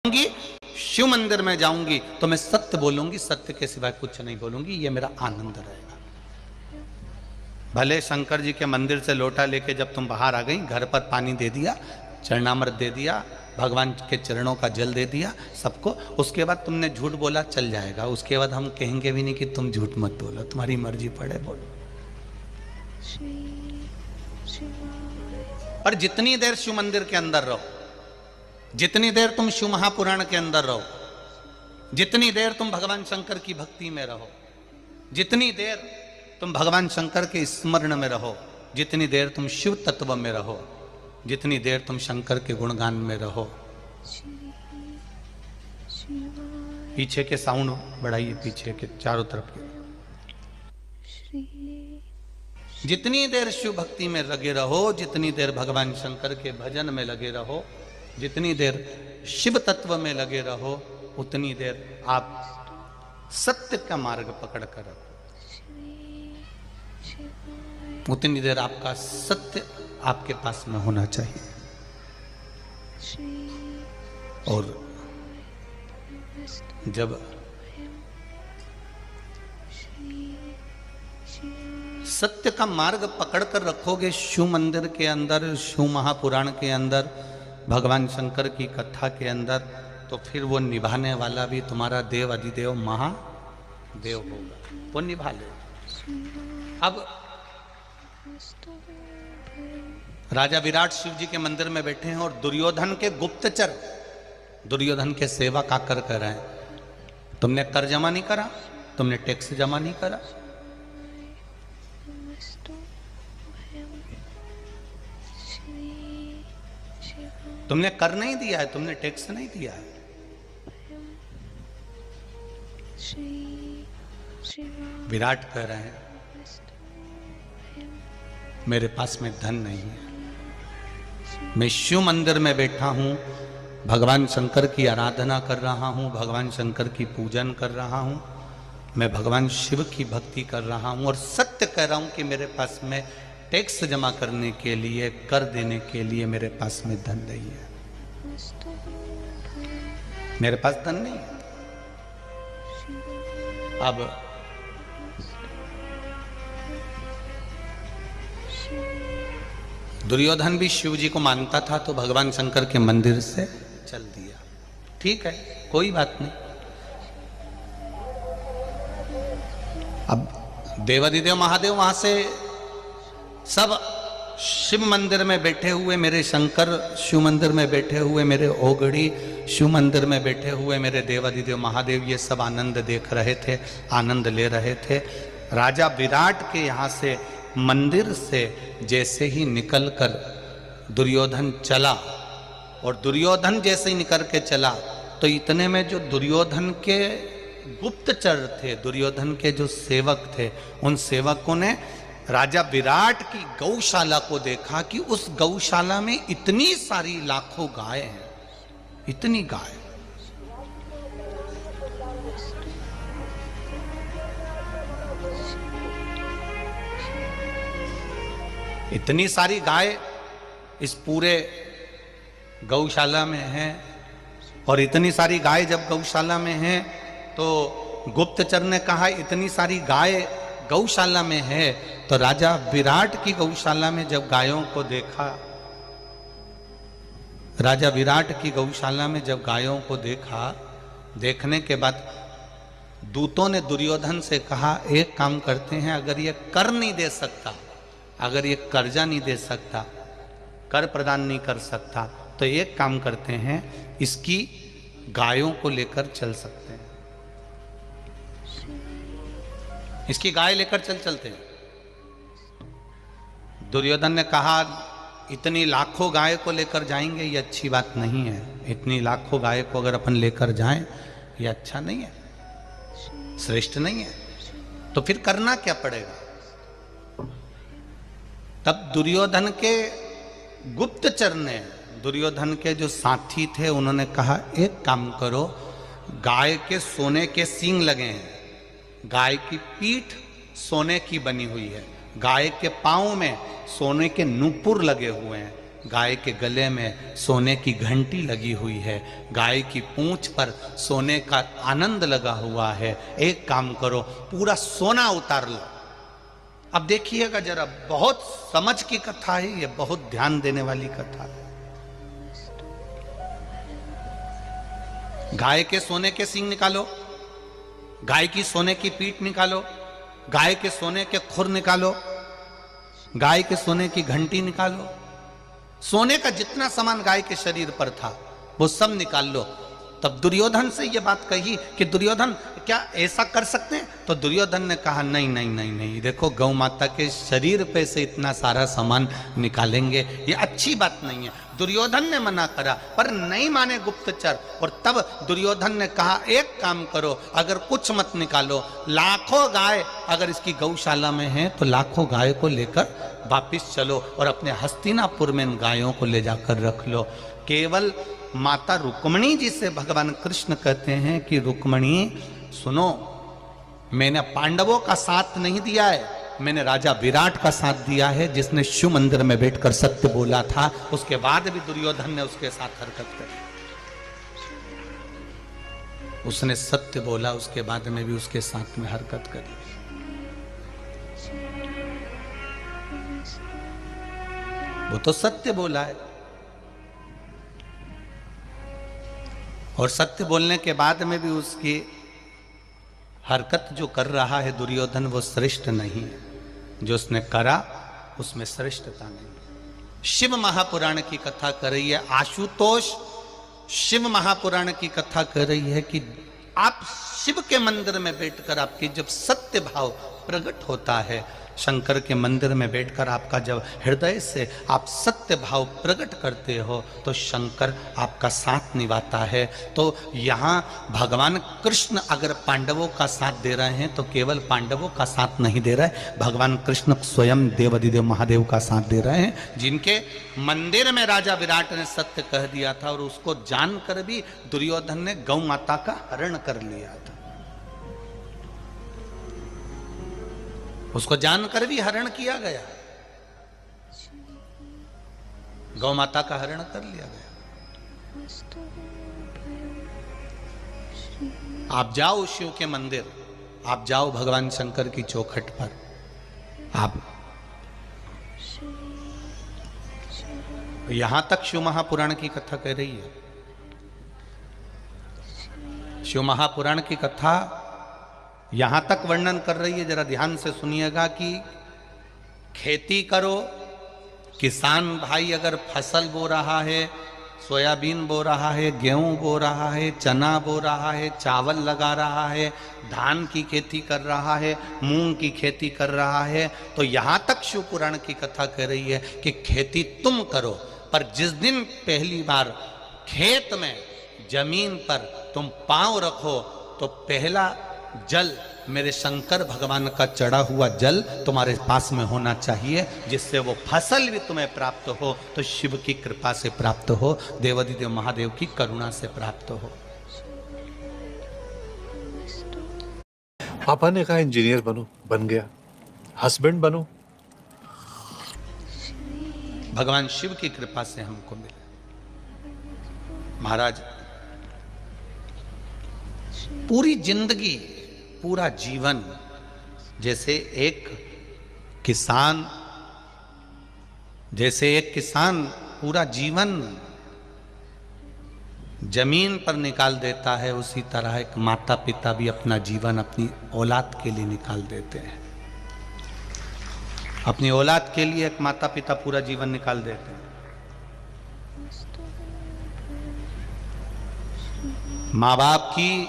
जाऊंगी, शिव मंदिर में जाऊंगी तो मैं सत्य बोलूंगी, सत्य के सिवाय कुछ नहीं बोलूंगी, ये मेरा आनंद रहेगा। भले शंकर जी के मंदिर से लोटा लेके जब तुम बाहर आ गई, घर पर पानी दे दिया, चरणामृत दे दिया, भगवान के चरणों का जल दे दिया सबको, उसके बाद तुमने झूठ बोला चल जाएगा। उसके बाद हम कहेंगे भी नहीं कि तुम झूठ मत बोलो, तुम्हारी मर्जी पड़े बोलो। और जितनी देर शिव मंदिर के अंदर रहो, जितनी देर तुम शिव महापुराण के अंदर रहो, जितनी देर तुम भगवान शंकर की भक्ति में रहो, जितनी देर तुम भगवान शंकर के स्मरण में रहो, जितनी देर तुम शिव तत्व में रहो, जितनी देर तुम शंकर के गुणगान में रहो। पीछे के साउंड बढ़ाइए, पीछे के चारों तरफ के। जितनी देर शिव भक्ति में लगे रहो, जितनी देर भगवान शंकर के भजन में लगे रहो, जितनी देर शिव तत्व में लगे रहो, उतनी देर आप सत्य का मार्ग पकड़ कर रखो, उतनी देर आपका सत्य आपके पास में होना चाहिए। और जब सत्य का मार्ग पकड़ कर रखोगे शिव मंदिर के अंदर, शिव महापुराण के अंदर, भगवान शंकर की कथा के अंदर, तो फिर वो निभाने वाला भी तुम्हारा देव अधिदेव महादेव होगा, वो निभा लेगा। अब राजा विराट शिव जी के मंदिर में बैठे हैं और दुर्योधन के गुप्तचर दुर्योधन के सेवक आकर कर रहे हैं, तुमने कर जमा नहीं करा, तुमने टैक्स जमा नहीं करा, तुमने कर नहीं दिया है, तुमने टैक्स नहीं दिया है। विराट कह रहे हैं मेरे पास में धन नहीं है, मैं शिव मंदिर में बैठा हूं, भगवान शंकर की आराधना कर रहा हूं, भगवान शंकर की पूजन कर रहा हूं, मैं भगवान शिव की भक्ति कर रहा हूं और सत्य कह रहा हूं कि मेरे पास में टैक्स जमा करने के लिए, कर देने के लिए मेरे पास में धन नहीं है, मेरे पास धन नहीं है। अब दुर्योधन भी शिव जी को मानता था तो भगवान शंकर के मंदिर से चल दिया, ठीक है, कोई बात नहीं। अब देवाधिदेव महादेव वहां से सब शिव मंदिर में बैठे हुए मेरे शंकर, शिव मंदिर में बैठे हुए मेरे ओगड़ी, शिव मंदिर में बैठे हुए मेरे देवाधिदेव महादेव, ये सब आनंद देख रहे थे, आनंद ले रहे थे। राजा विराट के यहाँ से मंदिर से जैसे ही निकलकर दुर्योधन चला, और दुर्योधन जैसे ही निकल के चला तो इतने में जो दुर्योधन के गुप्तचर थे, दुर्योधन के जो सेवक थे, उन सेवकों ने राजा विराट की गौशाला को देखा कि उस गौशाला में इतनी सारी लाखों गाय हैं, इतनी गाय, इतनी सारी गाय इस पूरे गौशाला में है। और इतनी सारी गाय जब गौशाला में है तो गुप्तचर ने कहा इतनी सारी गाय गौशाला में है, तो राजा विराट की गौशाला में जब गायों को देखा, राजा विराट की गौशाला में जब गायों को देखा, देखने के बाद दूतों ने दुर्योधन से कहा एक काम करते हैं, अगर ये कर नहीं दे सकता, अगर ये कर्जा नहीं दे सकता, कर प्रदान नहीं कर सकता, तो एक काम करते हैं, इसकी गायों को लेकर चल सकते हैं, इसकी गाय लेकर चलते हैं। दुर्योधन ने कहा इतनी लाखों गाय को लेकर जाएंगे, ये अच्छी बात नहीं है, इतनी लाखों गाय को अगर अपन लेकर जाएं ये अच्छा नहीं है, श्रेष्ठ नहीं है, तो फिर करना क्या पड़ेगा। तब दुर्योधन के गुप्तचर ने, दुर्योधन के जो साथी थे, उन्होंने कहा एक काम करो, गाय के सोने के सींग लगे हैं, गाय की पीठ सोने की बनी हुई है, गाय के पांव में सोने के नूपुर लगे हुए हैं, गाय के गले में सोने की घंटी लगी हुई है, गाय की पूंछ पर सोने का आनंद लगा हुआ है। एक काम करो, पूरा सोना उतार लो। अब देखिएगा जरा, बहुत समझ की कथा है ये, बहुत ध्यान देने वाली कथा है। गाय के सोने के सींग निकालो, गाय की सोने की पीठ निकालो, गाय के सोने के खुर निकालो, गाय के सोने की घंटी निकालो, सोने का जितना सामान गाय के शरीर पर था वो सब निकाल लो। तब दुर्योधन से ये बात कही कि दुर्योधन क्या ऐसा कर सकते हैं? तो दुर्योधन ने कहा नहीं नहीं नहीं नहीं, देखो गौ माता के शरीर पे से इतना सारा सामान निकालेंगे ये अच्छी बात नहीं है। दुर्योधन ने मना करा पर नहीं माने गुप्तचर। और तब दुर्योधन ने कहा एक काम करो, अगर कुछ मत निकालो, लाखों गाय अगर इसकी गौशाला में है तो लाखों गाय को लेकर वापिस चलो और अपने हस्तिनापुर में इन गायों को ले जाकर रख लो। केवल माता रुक्मणी जी से भगवान कृष्ण कहते हैं कि रुक्मणी सुनो, मैंने पांडवों का साथ नहीं दिया है, मैंने राजा विराट का साथ दिया है जिसने शिव मंदिर में बैठकर सत्य बोला था। उसके बाद भी दुर्योधन ने उसके साथ हरकत करी, उसने सत्य बोला, उसके बाद में भी उसके साथ में हरकत करी। वो तो सत्य बोला है, और सत्य बोलने के बाद में भी उसकी हरकत जो कर रहा है दुर्योधन वो श्रेष्ठ नहीं है। जो उसने करा उसमें श्रेष्ठता नहीं। शिव महापुराण की कथा कर रही है आशुतोष, शिव महापुराण की कथा कर रही है कि आप शिव के मंदिर में बैठकर आपकी जब सत्य भाव प्रकट होता है, शंकर के मंदिर में बैठकर आपका जब हृदय से आप सत्य भाव प्रकट करते हो तो शंकर आपका साथ निभाता है। तो यहाँ भगवान कृष्ण अगर पांडवों का साथ दे रहे हैं तो केवल पांडवों का साथ नहीं दे रहे, भगवान कृष्ण स्वयं देवाधिदेव महादेव का साथ दे रहे हैं, जिनके मंदिर में राजा विराट ने सत्य कह दिया था और उसको जानकर भी दुर्योधन ने गौ माता का हरण कर लिया था। उसको जानकर भी हरण किया गया, गौ माता का हरण कर लिया गया। आप जाओ शिव के मंदिर, आप जाओ भगवान शंकर की चौखट पर, आप यहां तक शिव महापुराण की कथा कह रही है। शिव महापुराण की कथा यहां तक वर्णन कर रही है, जरा ध्यान से सुनिएगा, कि खेती करो, किसान भाई अगर फसल बो रहा है, सोयाबीन बो रहा है, गेहूं बो रहा है, चना बो रहा है, चावल लगा रहा है, धान की खेती कर रहा है, मूंग की खेती कर रहा है, तो यहां तक शिव पुराण की कथा कह रही है कि खेती तुम करो, पर जिस दिन पहली बार खेत में जमीन पर तुम पांव रखो तो पहला जल मेरे शंकर भगवान का चढ़ा हुआ जल तुम्हारे पास में होना चाहिए, जिससे वो फसल भी तुम्हें प्राप्त हो तो शिव की कृपा से प्राप्त हो, देवाधिदेव महादेव की करुणा से प्राप्त हो। पापा ने कहा इंजीनियर बनो, बन गया, हस्बैंड बनो, भगवान शिव की कृपा से हमको मिले। महाराज पूरी जिंदगी, पूरा जीवन, जैसे एक किसान पूरा जीवन जमीन पर निकाल देता है, उसी तरह एक माता पिता भी अपना जीवन अपनी औलाद के लिए निकाल देते हैं। अपनी औलाद के लिए एक माता पिता पूरा जीवन निकाल देते हैं। माँ बाप की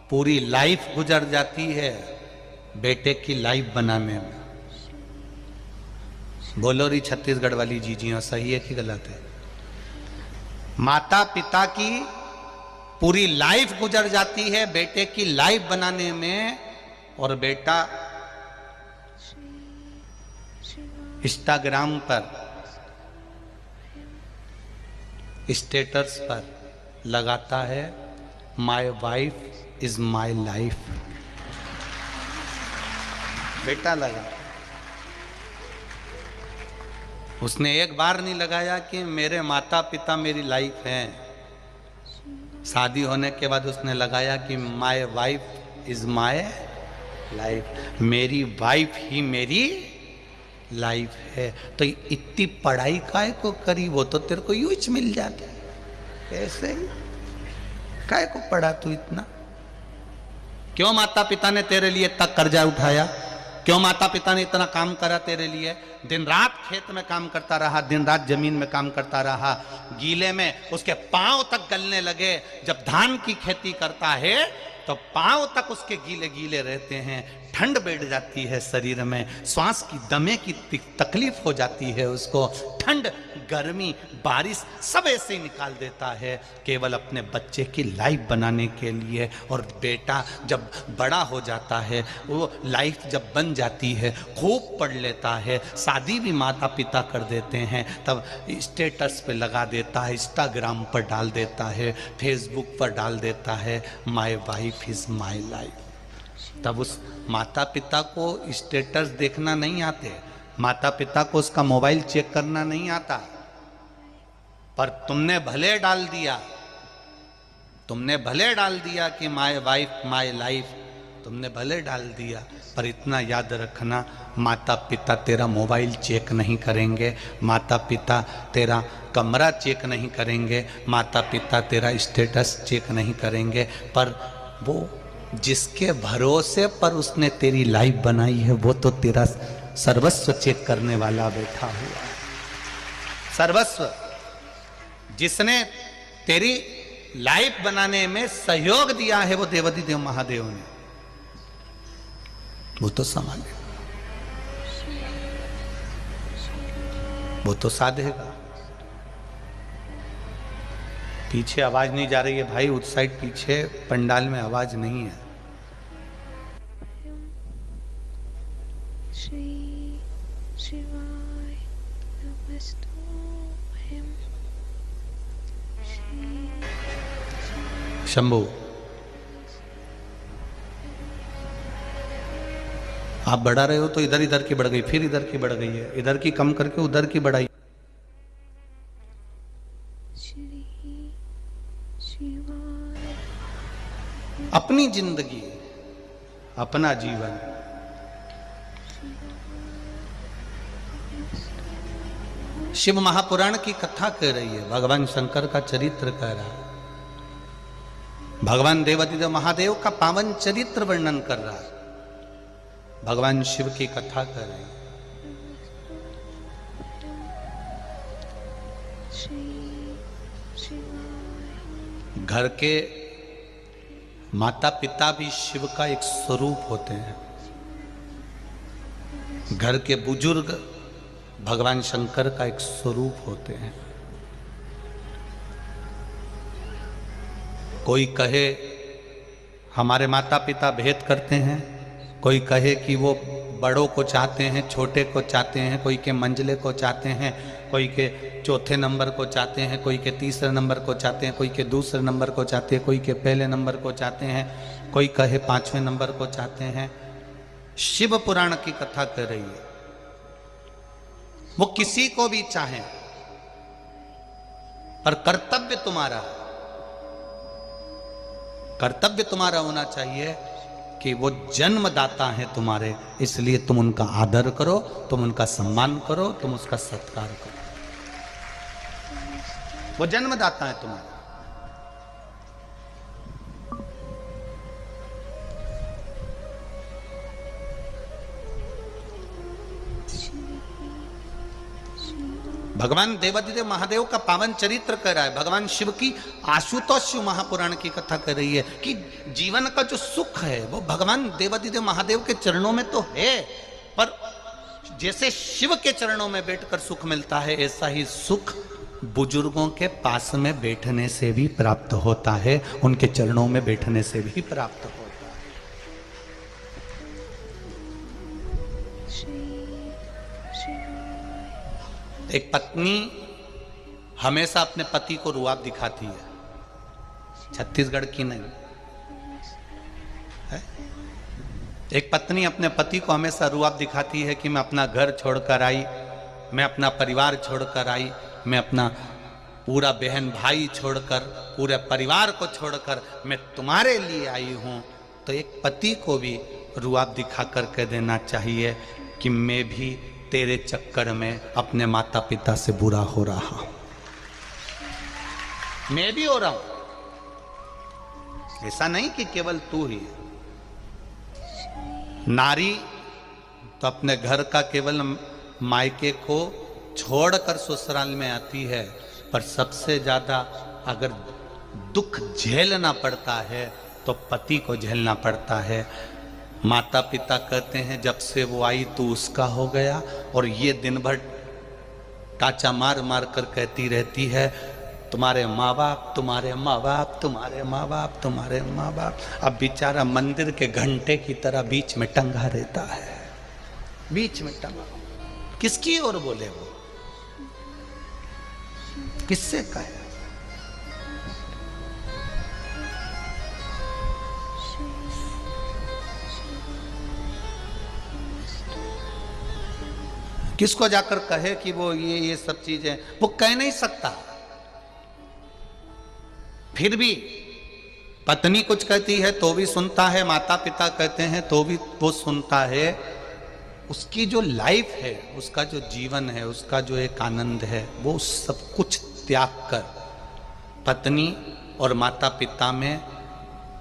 पूरी लाइफ गुजर जाती है बेटे की लाइफ बनाने में। बोलो री छत्तीसगढ़ वाली जीजियां सही है कि गलत है? माता पिता की पूरी लाइफ गुजर जाती है बेटे की लाइफ बनाने में, और बेटा इंस्टाग्राम पर, स्टेटस पर लगाता है my wife is my life. बेटा लगा उसने एक बार नहीं लगाया कि मेरे माता पिता मेरी लाइफ हैं। शादी होने के बाद उसने लगाया कि my wife is my life, मेरी वाइफ ही मेरी लाइफ है। तो इतनी पढ़ाई काहे को करी, वो तो तेरे को यूं ही मिल जाता है ऐसे ही। काहे को पढ़ा तू इतना? क्यों माता पिता ने तेरे लिए इतना कर्जा उठाया? क्यों माता पिता ने इतना काम करा तेरे लिए? दिन रात खेत में काम करता रहा, दिन रात जमीन में काम करता रहा, गीले में उसके पांव तक गलने लगे। जब धान की खेती करता है तो पांव तक उसके गीले गीले रहते हैं, ठंड बैठ जाती है शरीर में, श्वास की दमे की तकलीफ हो जाती है उसको। ठंड, गर्मी, बारिश सब ऐसे ही निकाल देता है केवल अपने बच्चे की लाइफ बनाने के लिए। और बेटा जब बड़ा हो जाता है, वो लाइफ जब बन जाती है, खूब पढ़ लेता है, शादी भी माता पिता कर देते हैं, तब स्टेटस पे लगा देता है, इंस्टाग्राम पर डाल देता है, फेसबुक पर डाल देता है, my wife is my life. तब उस माता पिता को स्टेटस देखना नहीं आते, माता पिता को उसका मोबाइल चेक करना नहीं आता। पर तुमने भले डाल दिया, तुमने भले डाल दिया कि माय वाइफ माय लाइफ, तुमने भले डाल दिया, पर इतना याद रखना, माता पिता तेरा मोबाइल चेक नहीं करेंगे, माता पिता तेरा कमरा चेक नहीं करेंगे, माता पिता तेरा स्टेटस चेक नहीं करेंगे, पर वो जिसके भरोसे पर उसने तेरी लाइफ बनाई है वो तो तेरा सर्वस्व चेक करने वाला बैठा हुआ है। सर्वस्व जिसने तेरी लाइफ बनाने में सहयोग दिया है वो देवाधिदेव महादेव ने, वो तो संभाले, वो तो साधेगा। पीछे आवाज नहीं जा रही है भाई, उस साइड पीछे पंडाल में आवाज नहीं है। शंभू, आप बढ़ा रहे हो तो इधर इधर की बढ़ गई, फिर इधर की बढ़ गई है, इधर की कम करके उधर की बढ़ाई। अपनी जिंदगी, अपना जीवन, शिव महापुराण की कथा कह रही है, भगवान शंकर का चरित्र कह रहा है, भगवान देवाधिदेव महादेव का पावन चरित्र वर्णन कर रहा है, भगवान शिव की कथा कर रहे हैं। घर के माता पिता भी शिव का एक स्वरूप होते हैं, घर के बुजुर्ग भगवान शंकर का एक स्वरूप होते हैं। कोई कहे हमारे माता पिता भेद करते हैं, कोई कहे कि वो बड़ों को चाहते हैं, छोटे को चाहते हैं, कोई के मंझले को चाहते हैं, कोई के चौथे नंबर को चाहते हैं, कोई के तीसरे नंबर को चाहते हैं, कोई के दूसरे नंबर को चाहते हैं, कोई के पहले नंबर को चाहते हैं, कोई कहे 5वें नंबर को चाहते हैं। शिव पुराण की कथा कर रही है, वो किसी को भी चाहे, पर कर्तव्य तुम्हारा होना चाहिए कि वो जन्मदाता है तुम्हारे, इसलिए तुम उनका आदर करो, तुम उनका सम्मान करो, तुम उसका सत्कार करो। वो जन्मदाता है तुम्हारा। भगवान देवाधिदेव महादेव का पावन चरित्र कर रहा है, भगवान शिव की आशुतोष शिव महापुराण की कथा कर रही है कि जीवन का जो सुख है वो भगवान देवाधिदेव महादेव के चरणों में तो है, पर जैसे शिव के चरणों में बैठकर सुख मिलता है, ऐसा ही सुख बुजुर्गों के पास में बैठने से भी प्राप्त होता है, उनके चरणों में बैठने से भी प्राप्त होता है। एक पत्नी हमेशा अपने पति को रुआब दिखाती है, छत्तीसगढ़ की नहीं है? एक पत्नी अपने पति को हमेशा रुआब दिखाती है कि मैं अपना घर छोड़कर आई, मैं अपना परिवार छोड़कर आई, मैं अपना पूरा बहन भाई छोड़कर, पूरे परिवार को छोड़कर मैं तुम्हारे लिए आई हूं, तो एक पति को भी रुआब दिखा कर कह देना चाहिए कि मैं भी तेरे चक्कर में अपने माता पिता से बुरा हो रहा हूं, मैं भी हो रहा हूं। ऐसा नहीं कि केवल तू ही है। नारी तो अपने घर का केवल मायके को छोड़कर ससुराल में आती है, पर सबसे ज्यादा अगर दुख झेलना पड़ता है तो पति को झेलना पड़ता है। माता पिता कहते हैं जब से वो आई तो उसका हो गया, और ये दिन भर टाचा मार मार कर कहती रहती है तुम्हारे माँ बाप, तुम्हारे माँ बाप, तुम्हारे माँ बाप, तुम्हारे माँ बाप। अब बेचारा मंदिर के घंटे की तरह बीच में टंगा रहता है, बीच में टंगा। किसकी ओर बोले वो, किससे कहे? किसको जाकर कहे कि वो ये सब चीजें, वो कह नहीं सकता। फिर भी पत्नी कुछ कहती है तो भी सुनता है, माता पिता कहते हैं तो भी वो सुनता है। उसकी जो लाइफ है, उसका जो जीवन है, उसका जो एक आनंद है, वो सब कुछ त्याग कर पत्नी और माता पिता में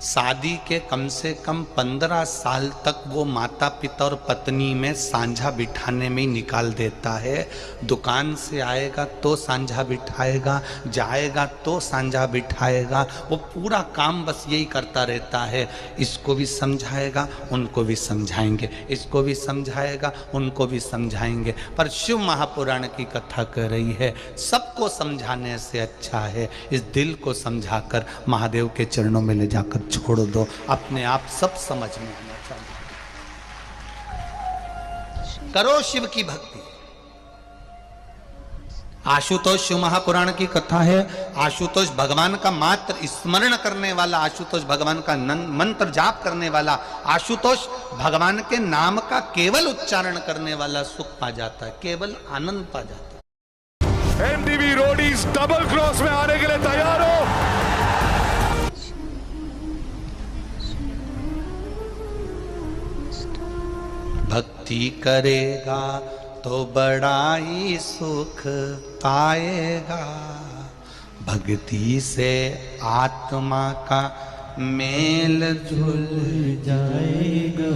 शादी के कम से कम 15 साल तक वो माता पिता और पत्नी में सांझा बिठाने में ही निकाल देता है। दुकान से आएगा तो सांझा बिठाएगा, जाएगा तो सांझा बिठाएगा, वो पूरा काम बस यही करता रहता है। इसको भी समझाएगा, उनको भी समझाएंगे, इसको भी समझाएगा, उनको भी समझाएंगे। पर शिव महापुराण की कथा कह रही है सबको समझाने से अच्छा है इस दिल को समझाकर महादेव के चरणों में ले जाकर छोड़ दो, अपने आप सब समझ में आना चाहिए। करो शिव की भक्ति। आशुतोष शिव महापुराण की कथा है। आशुतोष भगवान का मात्र स्मरण करने वाला, आशुतोष भगवान का मंत्र जाप करने वाला, आशुतोष भगवान के नाम का केवल उच्चारण करने वाला सुख पा जाता है, केवल आनंद पा जाता है। एमटीवी रोडीज डबल क्रॉस में आने के लिए तैयार हो। भक्ति करेगा तो बड़ा ही सुख पाएगा, भक्ति से आत्मा का मेल जुल जाएगा।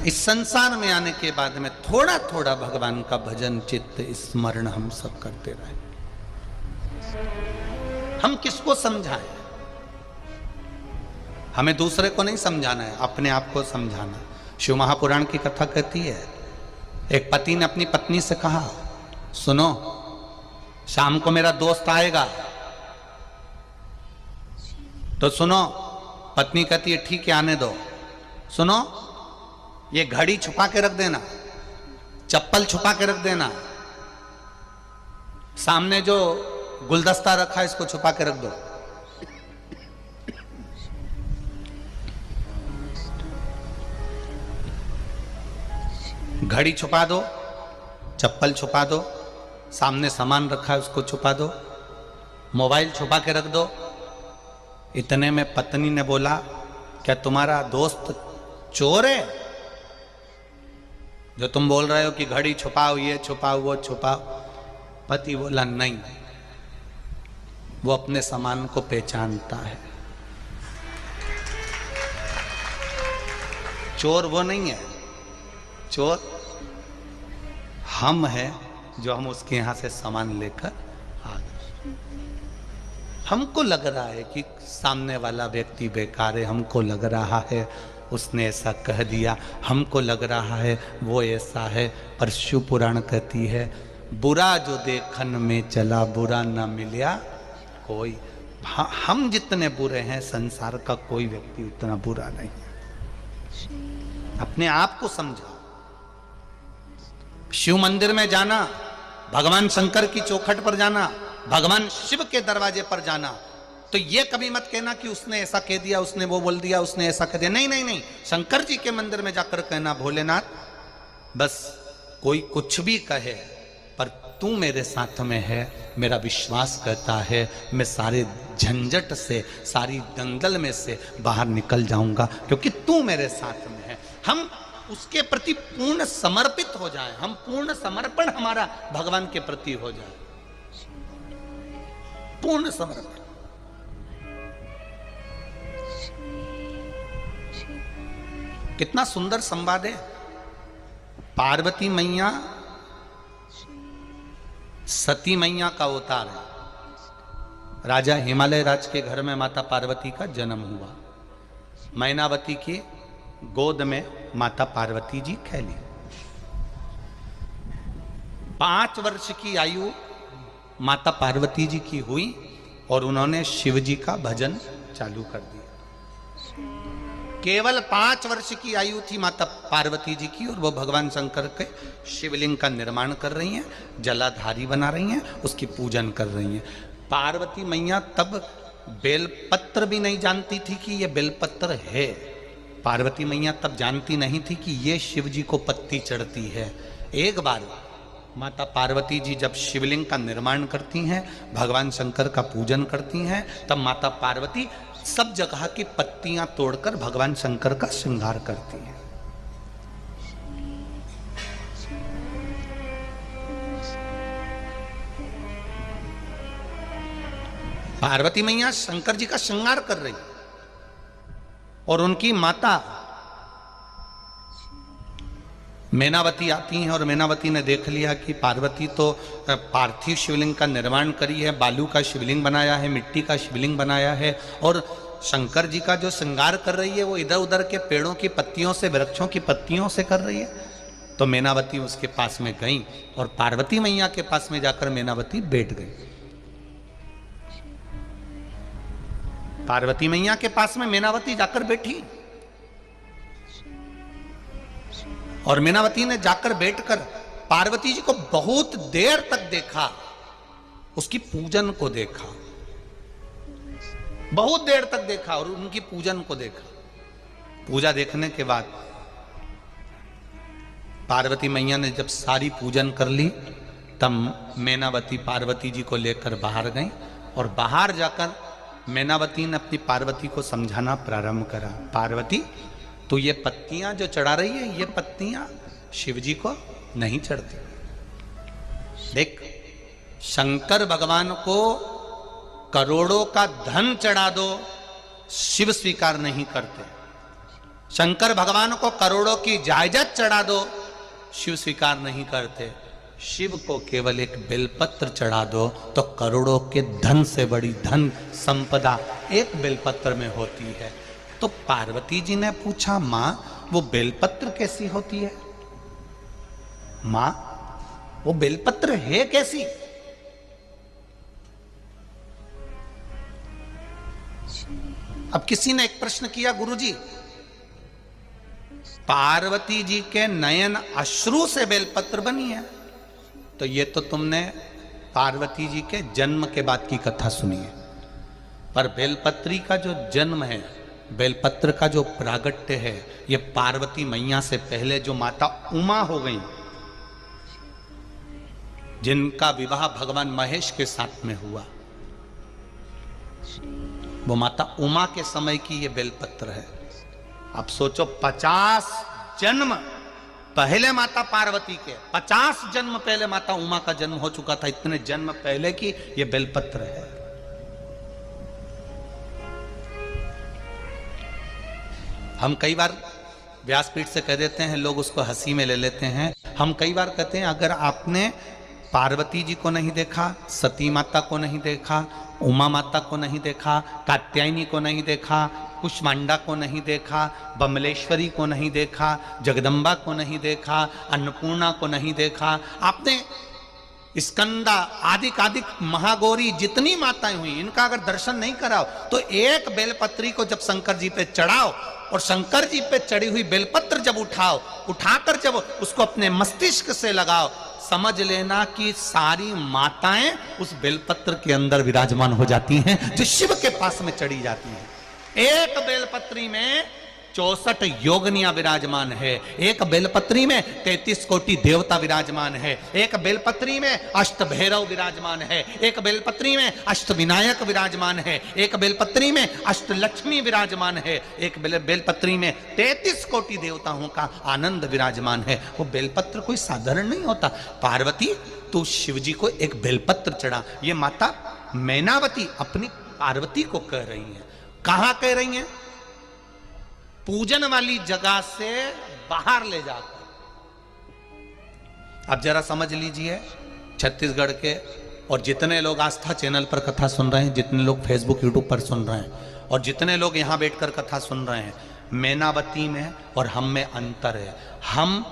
इस संसार में आने के बाद में थोड़ा थोड़ा भगवान का भजन चित्त स्मरण हम सब करते रहे। हम किसको समझाएं? हमें दूसरे को नहीं समझाना है, अपने आप को समझाना। शिव महापुराण की कथा कहती है एक पति ने अपनी पत्नी से कहा सुनो शाम को मेरा दोस्त आएगा, तो सुनो। पत्नी कहती है ठीक है आने दो। सुनो ये घड़ी छुपा के रख देना, चप्पल छुपा के रख देना, सामने जो गुलदस्ता रखा है इसको छुपा के रख दो। घड़ी छुपा दो, चप्पल छुपा दो, सामने सामान रखा है उसको छुपा दो, मोबाइल छुपा के रख दो। इतने में पत्नी ने बोला क्या तुम्हारा दोस्त चोर है जो तुम बोल रहे हो कि घड़ी छुपाओ, ये छुपाओ, वो छुपाओ? पति बोला नहीं, वो अपने सामान को पहचानता है, चोर वो नहीं है, चोर हम हैं जो हम उसके यहां से सामान लेकर आ गए। हमको लग रहा है कि सामने वाला व्यक्ति बेकार है, हमको लग रहा है उसने ऐसा कह दिया, हमको लग रहा है वो ऐसा है, पर शिव पुराण कहती है बुरा जो देखन में चला बुरा न मिला कोई। हम जितने बुरे हैं संसार का कोई व्यक्ति उतना बुरा नहीं है। अपने आप को समझो। शिव मंदिर में जाना, भगवान शंकर की चौखट पर जाना, भगवान शिव के दरवाजे पर जाना तो ये कभी मत कहना कि उसने ऐसा कह दिया, उसने वो बोल दिया, उसने ऐसा कह दिया। नहीं नहीं नहीं, शंकर जी के मंदिर में जाकर कहना, भोलेनाथ बस कोई कुछ भी कहे पर तू मेरे साथ में है, मेरा विश्वास करता है मैं सारे झंझट से, सारी दंगल में से बाहर निकल जाऊंगा, क्योंकि तू मेरे साथ में है। हम उसके प्रति पूर्ण समर्पित हो जाएं, हम पूर्ण समर्पण हमारा भगवान के प्रति हो जाए, पूर्ण समर्पण। कितना सुंदर संवाद है। पार्वती मैया सती मैया का अवतार है। राजा हिमालय राज के घर में माता पार्वती का जन्म हुआ। मैनावती की गोद में माता पार्वती जी खेली। 5 वर्ष की आयु माता पार्वती जी की हुई और उन्होंने शिव जी का भजन चालू कर दिया। केवल 5 वर्ष की आयु थी माता पार्वती जी की और वो भगवान शंकर के शिवलिंग का निर्माण कर रही हैं, जलाधारी बना रही हैं, उसकी पूजन कर रही हैं। पार्वती मैया तब बेलपत्र भी नहीं जानती थी कि ये बेलपत्र है। पार्वती मैया तब जानती नहीं थी कि ये शिव जी को पत्ती चढ़ती है। एक बार माता पार्वती जी जब शिवलिंग का निर्माण करती हैं, भगवान शंकर का पूजन करती हैं, तब माता पार्वती सब जगह की पत्तियां तोड़कर भगवान शंकर का श्रृंगार करती हैं। पार्वती मैया शंकर जी का श्रृंगार कर रही और उनकी माता मैनावती आती हैं और मैनावती ने देख लिया कि पार्वती तो पार्थिव शिवलिंग का निर्माण करी है, बालू का शिवलिंग बनाया है, मिट्टी का शिवलिंग बनाया है और शंकर जी का जो श्रृंगार कर रही है वो इधर उधर के पेड़ों की पत्तियों से, वृक्षों की पत्तियों से कर रही है। तो मैनावती उसके पास में गई और पार्वती मैया के पास में जाकर मैनावती बैठ गई। पार्वती मैया के पास में मैनावती जाकर बैठी और मैनावती ने जाकर बैठकर पार्वती जी को बहुत देर तक देखा, उसकी पूजन को देखा, बहुत देर तक देखा और उनकी पूजन को देखा। पूजा देखने के बाद पार्वती मैया ने जब सारी पूजन कर ली, तब मैनावती पार्वती जी को लेकर बाहर गई और बाहर जाकर मैनावती ने अपनी पार्वती को समझाना प्रारंभ करा। पार्वती, तो ये पत्तियां जो चढ़ा रही है, ये पत्तियां शिव जी को नहीं चढ़ती। देख, शंकर भगवान को करोड़ों का धन चढ़ा दो, शिव स्वीकार नहीं करते। शंकर भगवान को करोड़ों की जायदाद चढ़ा दो, शिव स्वीकार नहीं करते। शिव को केवल एक बेलपत्र चढ़ा दो तो करोड़ों के धन से बड़ी धन संपदा एक बेलपत्र में होती है। तो पार्वती जी ने पूछा, मां वो बेलपत्र कैसी होती है? मां वो बेलपत्र है कैसी? अब किसी ने एक प्रश्न किया, गुरुजी पार्वती जी के नयन अश्रु से बेलपत्र बनी है। तो ये तो तुमने पार्वती जी के जन्म के बाद की कथा सुनी है, पर बेलपत्री का जो जन्म है, बेलपत्र का जो प्रागट्य है, ये पार्वती मैया से पहले जो माता उमा हो गई, जिनका विवाह भगवान महेश के साथ में हुआ, वो माता उमा के समय की ये बेलपत्र है। अब सोचो 50 जन्म पहले माता पार्वती के, 50 जन्म पहले माता उमा का जन्म हो चुका था, इतने जन्म पहले की ये बेलपत्र है। हम कई बार व्यासपीठ से कह देते हैं, लोग उसको हंसी में ले लेते हैं। हम कई बार कहते हैं, अगर आपने पार्वती जी को नहीं देखा, सती माता को नहीं देखा, उमा माता को नहीं देखा, कात्यायनी को नहीं देखा, कुष्मांडा को नहीं देखा, बमलेश्वरी को नहीं देखा, जगदम्बा को नहीं देखा, अन्नपूर्णा को नहीं देखा, आपने स्कंदा आदिक महागौरी जितनी माताएं हुई, इनका अगर दर्शन नहीं कराओ तो एक बेलपत्री को जब शंकर जी पे चढ़ाओ और शंकर जी पे चढ़ी हुई बेलपत्र जब उठाकर जब उसको अपने मस्तिष्क से लगाओ, समझ लेना कि सारी माताएं उस बेलपत्र के अंदर विराजमान हो जाती हैं जो शिव के पास में चढ़ी जाती हैं। एक बेलपत्री में 64 योगनियां विराजमान है, एक बेलपत्री में 33 कोटि देवता विराजमान है, एक बेलपत्री में अष्ट भैरव विराजमान है, एक बेलपत्री में अष्ट विनायक विराजमान है, एक बेलपत्री में अष्ट लक्ष्मी विराजमान है, एक बेलपत्री में 33 कोटि देवताओं का आनंद विराजमान है। वो बेलपत्र कोई साधारण नहीं होता। पार्वती तू शिव जी को एक बेलपत्र चढ़ा। ये माता मैनावती अपनी पार्वती को कह रही है। कहां कह रही है? पूजन वाली जगह से बाहर ले जाकर। अब जरा समझ लीजिए, छत्तीसगढ़ के और जितने लोग आस्था चैनल पर कथा सुन रहे हैं, जितने लोग फेसबुक यूट्यूब पर सुन रहे हैं और जितने लोग यहां बैठकर कथा सुन रहे हैं, मैनावती में और हम में अंतर है। हम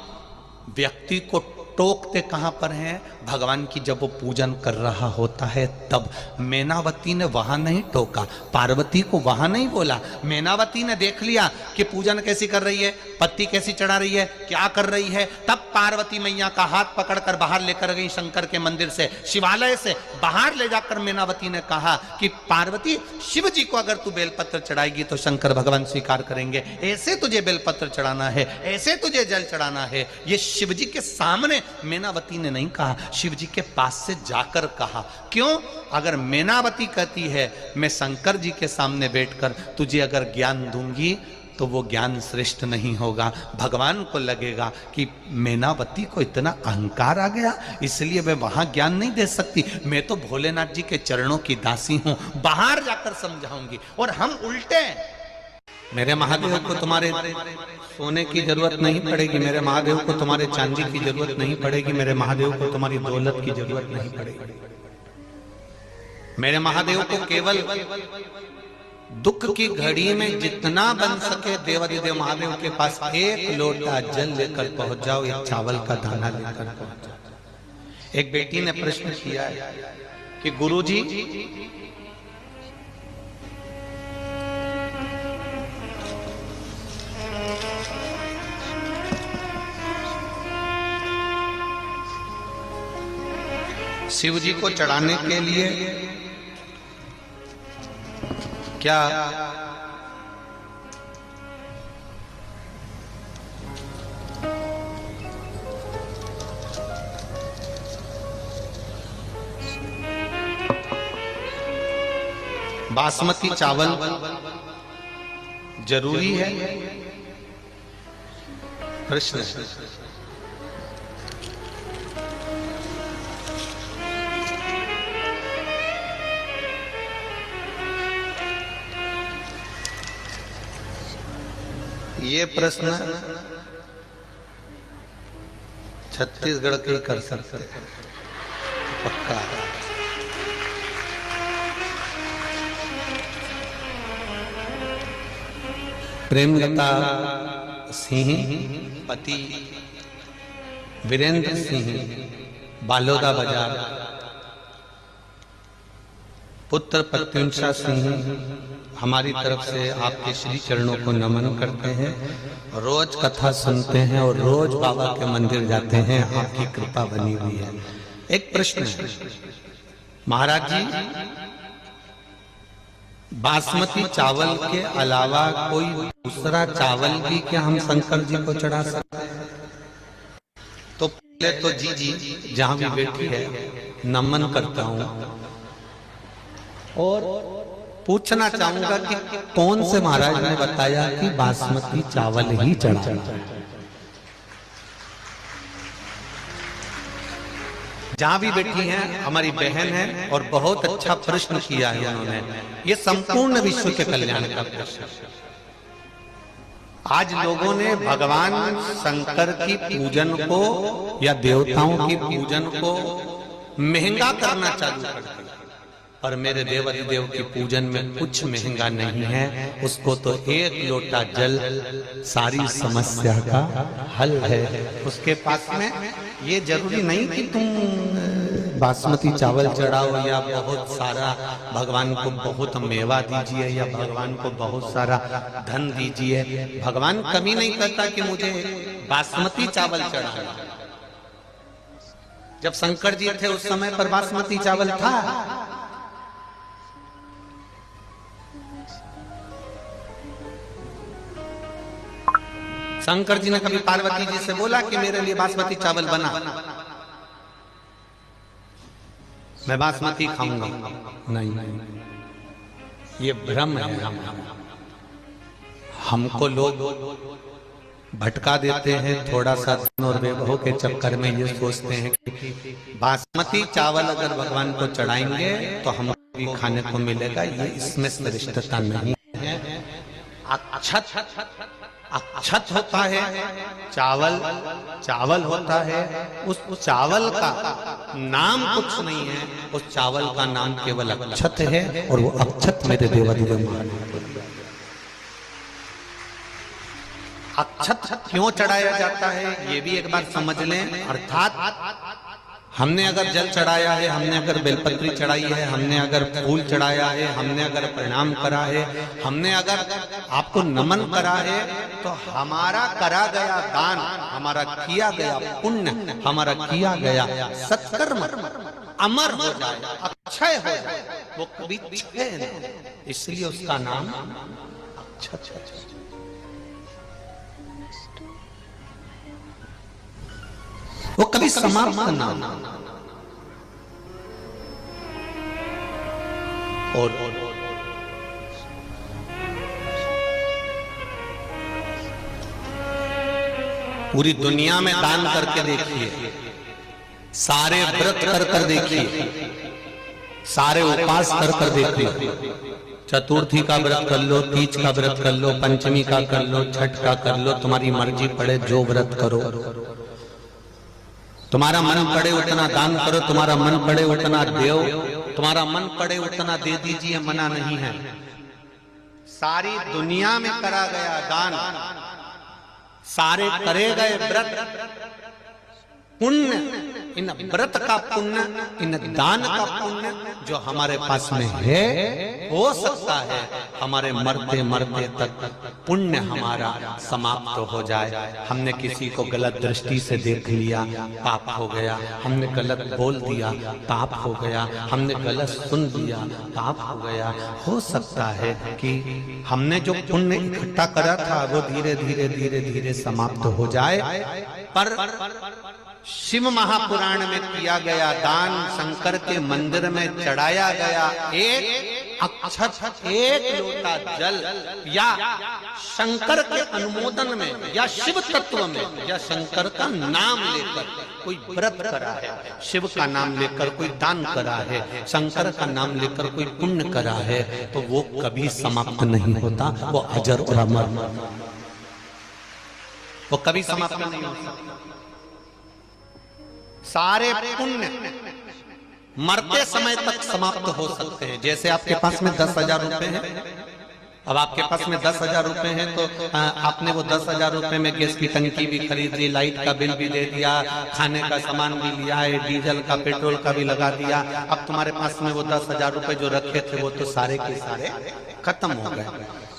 व्यक्ति को टोकते कहां पर हैं? भगवान की जब वो पूजन कर रहा होता है तब। मैनावती ने वहां नहीं टोका, पार्वती को वहां नहीं बोला। मैनावती ने देख लिया कि पूजन कैसी कर रही है, पत्ती कैसी चढ़ा रही है, क्या कर रही है, तब पार्वती मैया का हाथ पकड़कर बाहर लेकर गई शंकर के मंदिर से, शिवालय से बाहर ले जाकर मैनावती ने कहा कि पार्वती, शिव जी को अगर तू बेलपत्र चढ़ाएगी तो शंकर भगवान स्वीकार करेंगे। ऐसे तुझे बेलपत्र चढ़ाना है, ऐसे तुझे जल चढ़ाना है। ये शिव जी के सामने मैनावती ने नहीं कहा, शिव जी के पास से जाकर कहा। क्यों? अगर मैनावती कहती है मैं शंकर जी के सामने बैठकर तुझे अगर ज्ञान दूंगी तो वो ज्ञान श्रेष्ठ नहीं होगा। भगवान को लगेगा कि मैनावती को इतना अहंकार आ गया, इसलिए मैं वहां ज्ञान नहीं दे सकती, मैं तो भोलेनाथ जी के चरणों की दासी हूं, बाहर जाकर समझाऊंगी। और हम उल्टे, मेरे महादेव को तुम्हारे सोने की जरूरत नहीं पड़ेगी, मेरे महादेव को तुम्हारे चांदी की जरूरत नहीं पड़ेगी, मेरे महादेव को तुम्हारी दौलत की जरूरत नहीं पड़ेगी। मेरे महादेव को केवल दुख की घड़ी में जितना बन सके देवाधिदेव महादेव के पास एक लोटा जल लेकर पहुंच जाओ या चावल का दाना लेकर पहुंच जाओ। एक बेटी ने प्रश्न किया है कि गुरुजी, शिव जी को चढ़ाने के लिए क्या बासमती चावल जरूरी है? प्रश्न। ये प्रश्न छत्तीसगढ़ के कर सकते हैं पक्का। प्रेमलता सिंह पति वीरेंद्र सिंह बालोदा बाजार, पुत्र प्रत्युंशा सिंह हमारी तरफ से आपके श्री चरणों को नमन करते हैं। रोज कथा सुनते हैं और रोज बाबा के मंदिर जाते हैं, आपकी कृपा बनी हुई है। एक प्रश्न है महाराज जी, बासमती चावल के अलावा कोई दूसरा चावल भी क्या हम शंकर जी को चढ़ा सकते हैं? तो पहले तो जी जहां भी बैठी है नमन करता हूं और पूछना चाहूंगा कि कौन से महाराज ने बताया कि बासमती चावल ही चढ़ाना? जहां भी बैठी हैं हमारी बहन है और बहुत अच्छा प्रश्न किया है उन्होंने। ये संपूर्ण विश्व के कल्याण का प्रश्न। आज लोगों ने भगवान शंकर की पूजन को या देवताओं की पूजन को महंगा करना चालू कर दिया, पर मेरे देवाधिदेव की पूजन में कुछ महंगा नहीं है। उसको तो एक लोटा जल सारी समस्या का हल है। उसके पास में ये जरूरी नहीं कि तुम बासमती चावल चढ़ाओ या बहुत सारा भगवान को बहुत मेवा दीजिए या भगवान को बहुत सारा धन दीजिए, भगवान कभी नहीं कहता कि मुझे बासमती चावल चढ़ाना। जब शंकर जी थे उस समय पर बासमती चावल था। शंकर जी ने कभी पार्वती जी से बोला कि मेरे लिए बासमती चावल बना, मैं बासमती खाऊंगा? नहीं, ये भ्रम है। हमको लोग भटका देते हैं थोड़ा सा धन और वैभव के चक्कर में। ये सोचते हैं कि बासमती चावल अगर भगवान को चढ़ाएंगे तो हमको भी खाने को मिलेगा। ये इसमें श्रेष्ठता नहीं है। अक्षत होता है, चावल चावल होता है। उस चावल का नाम कुछ नहीं है, उस चावल का नाम केवल अक्षत है। और वो अक्षत मेरे देवादिदेव अक्षत क्यों चढ़ाया जाता है ये भी एक बार समझ लें। अर्थात हमने अगर जल चढ़ाया है, हमने अगर बेलपत्री चढ़ाई है, हमने अगर फूल चढ़ाया है, हमने अगर प्रणाम करा है, हमने अगर आपको नमन करा है, तो हमारा करा गया दान, हमारा किया गया पुण्य, हमारा किया गया सत्कर्म अमर हो जाए, अक्षय हो जाए, वो कभी क्षय नहीं। इसलिए उसका नाम अक्षत है। वो कभी समाप्त ना और पूरी दुनिया में दान करके देखिए, सारे व्रत कर देखिए, सारे उपवास कर देखिए। चतुर्थी का व्रत कर लो, तीज का व्रत कर लो, पंचमी का कर लो, छठ का कर लो, तुम्हारी मर्जी पड़े जो व्रत करो। तुम्हारा मन पड़े उतना दान करो, तुम्हारा मन पड़े उतना देव, तुम्हारा मन पड़े उतना दे दीजिए, मना नहीं है। सारी दुनिया में करा गया दान, सारे करे गए व्रत पुण्य, इन व्रत का पुण्य, इन दान का पुण्य जो हमारे पास में है, हो सकता है हमारे मरते मरते तक पुण्य हमारा समाप्त हो जाए। हमने किसी को गलत दृष्टि से देख लिया, पाप हो गया। हमने गलत बोल दिया, पाप हो गया। हमने गलत सुन लिया, पाप हो गया। हो सकता है कि हमने जो पुण्य इकट्ठा करा था वो धीरे धीरे धीरे धीरे समाप्त हो जाए। पर शिव महापुराण में किया गया दान, शंकर के मंदिर में चढ़ाया गया एक अक्षत, एक लोटा जल, या शंकर के अनुमोदन में या शिव तत्व में या शंकर का नाम लेकर कोई व्रत करा है, शिव का नाम लेकर कोई दान करा है, शंकर का नाम लेकर कोई पुण्य करा है, तो वो कभी समाप्त नहीं होता। वो अजर और अमर, वो कभी समाप्त नहीं होता। सारे पुण्य मरते समय तक समाप्त हो सकते हैं। जैसे आपके पास में 10,000 रुपए हैं, अब आपके पास में 10,000 रुपए हैं, तो आपने वो 10,000 रुपए में गैस की टंकी भी खरीद ली, लाइट का बिल भी दे दिया, खाने का सामान भी लिया है, डीजल का पेट्रोल का भी लगा दिया। अब तुम्हारे पास में वो 10,000 रुपए जो रखे थे वो तो सारे के सारे खत्म हो गए।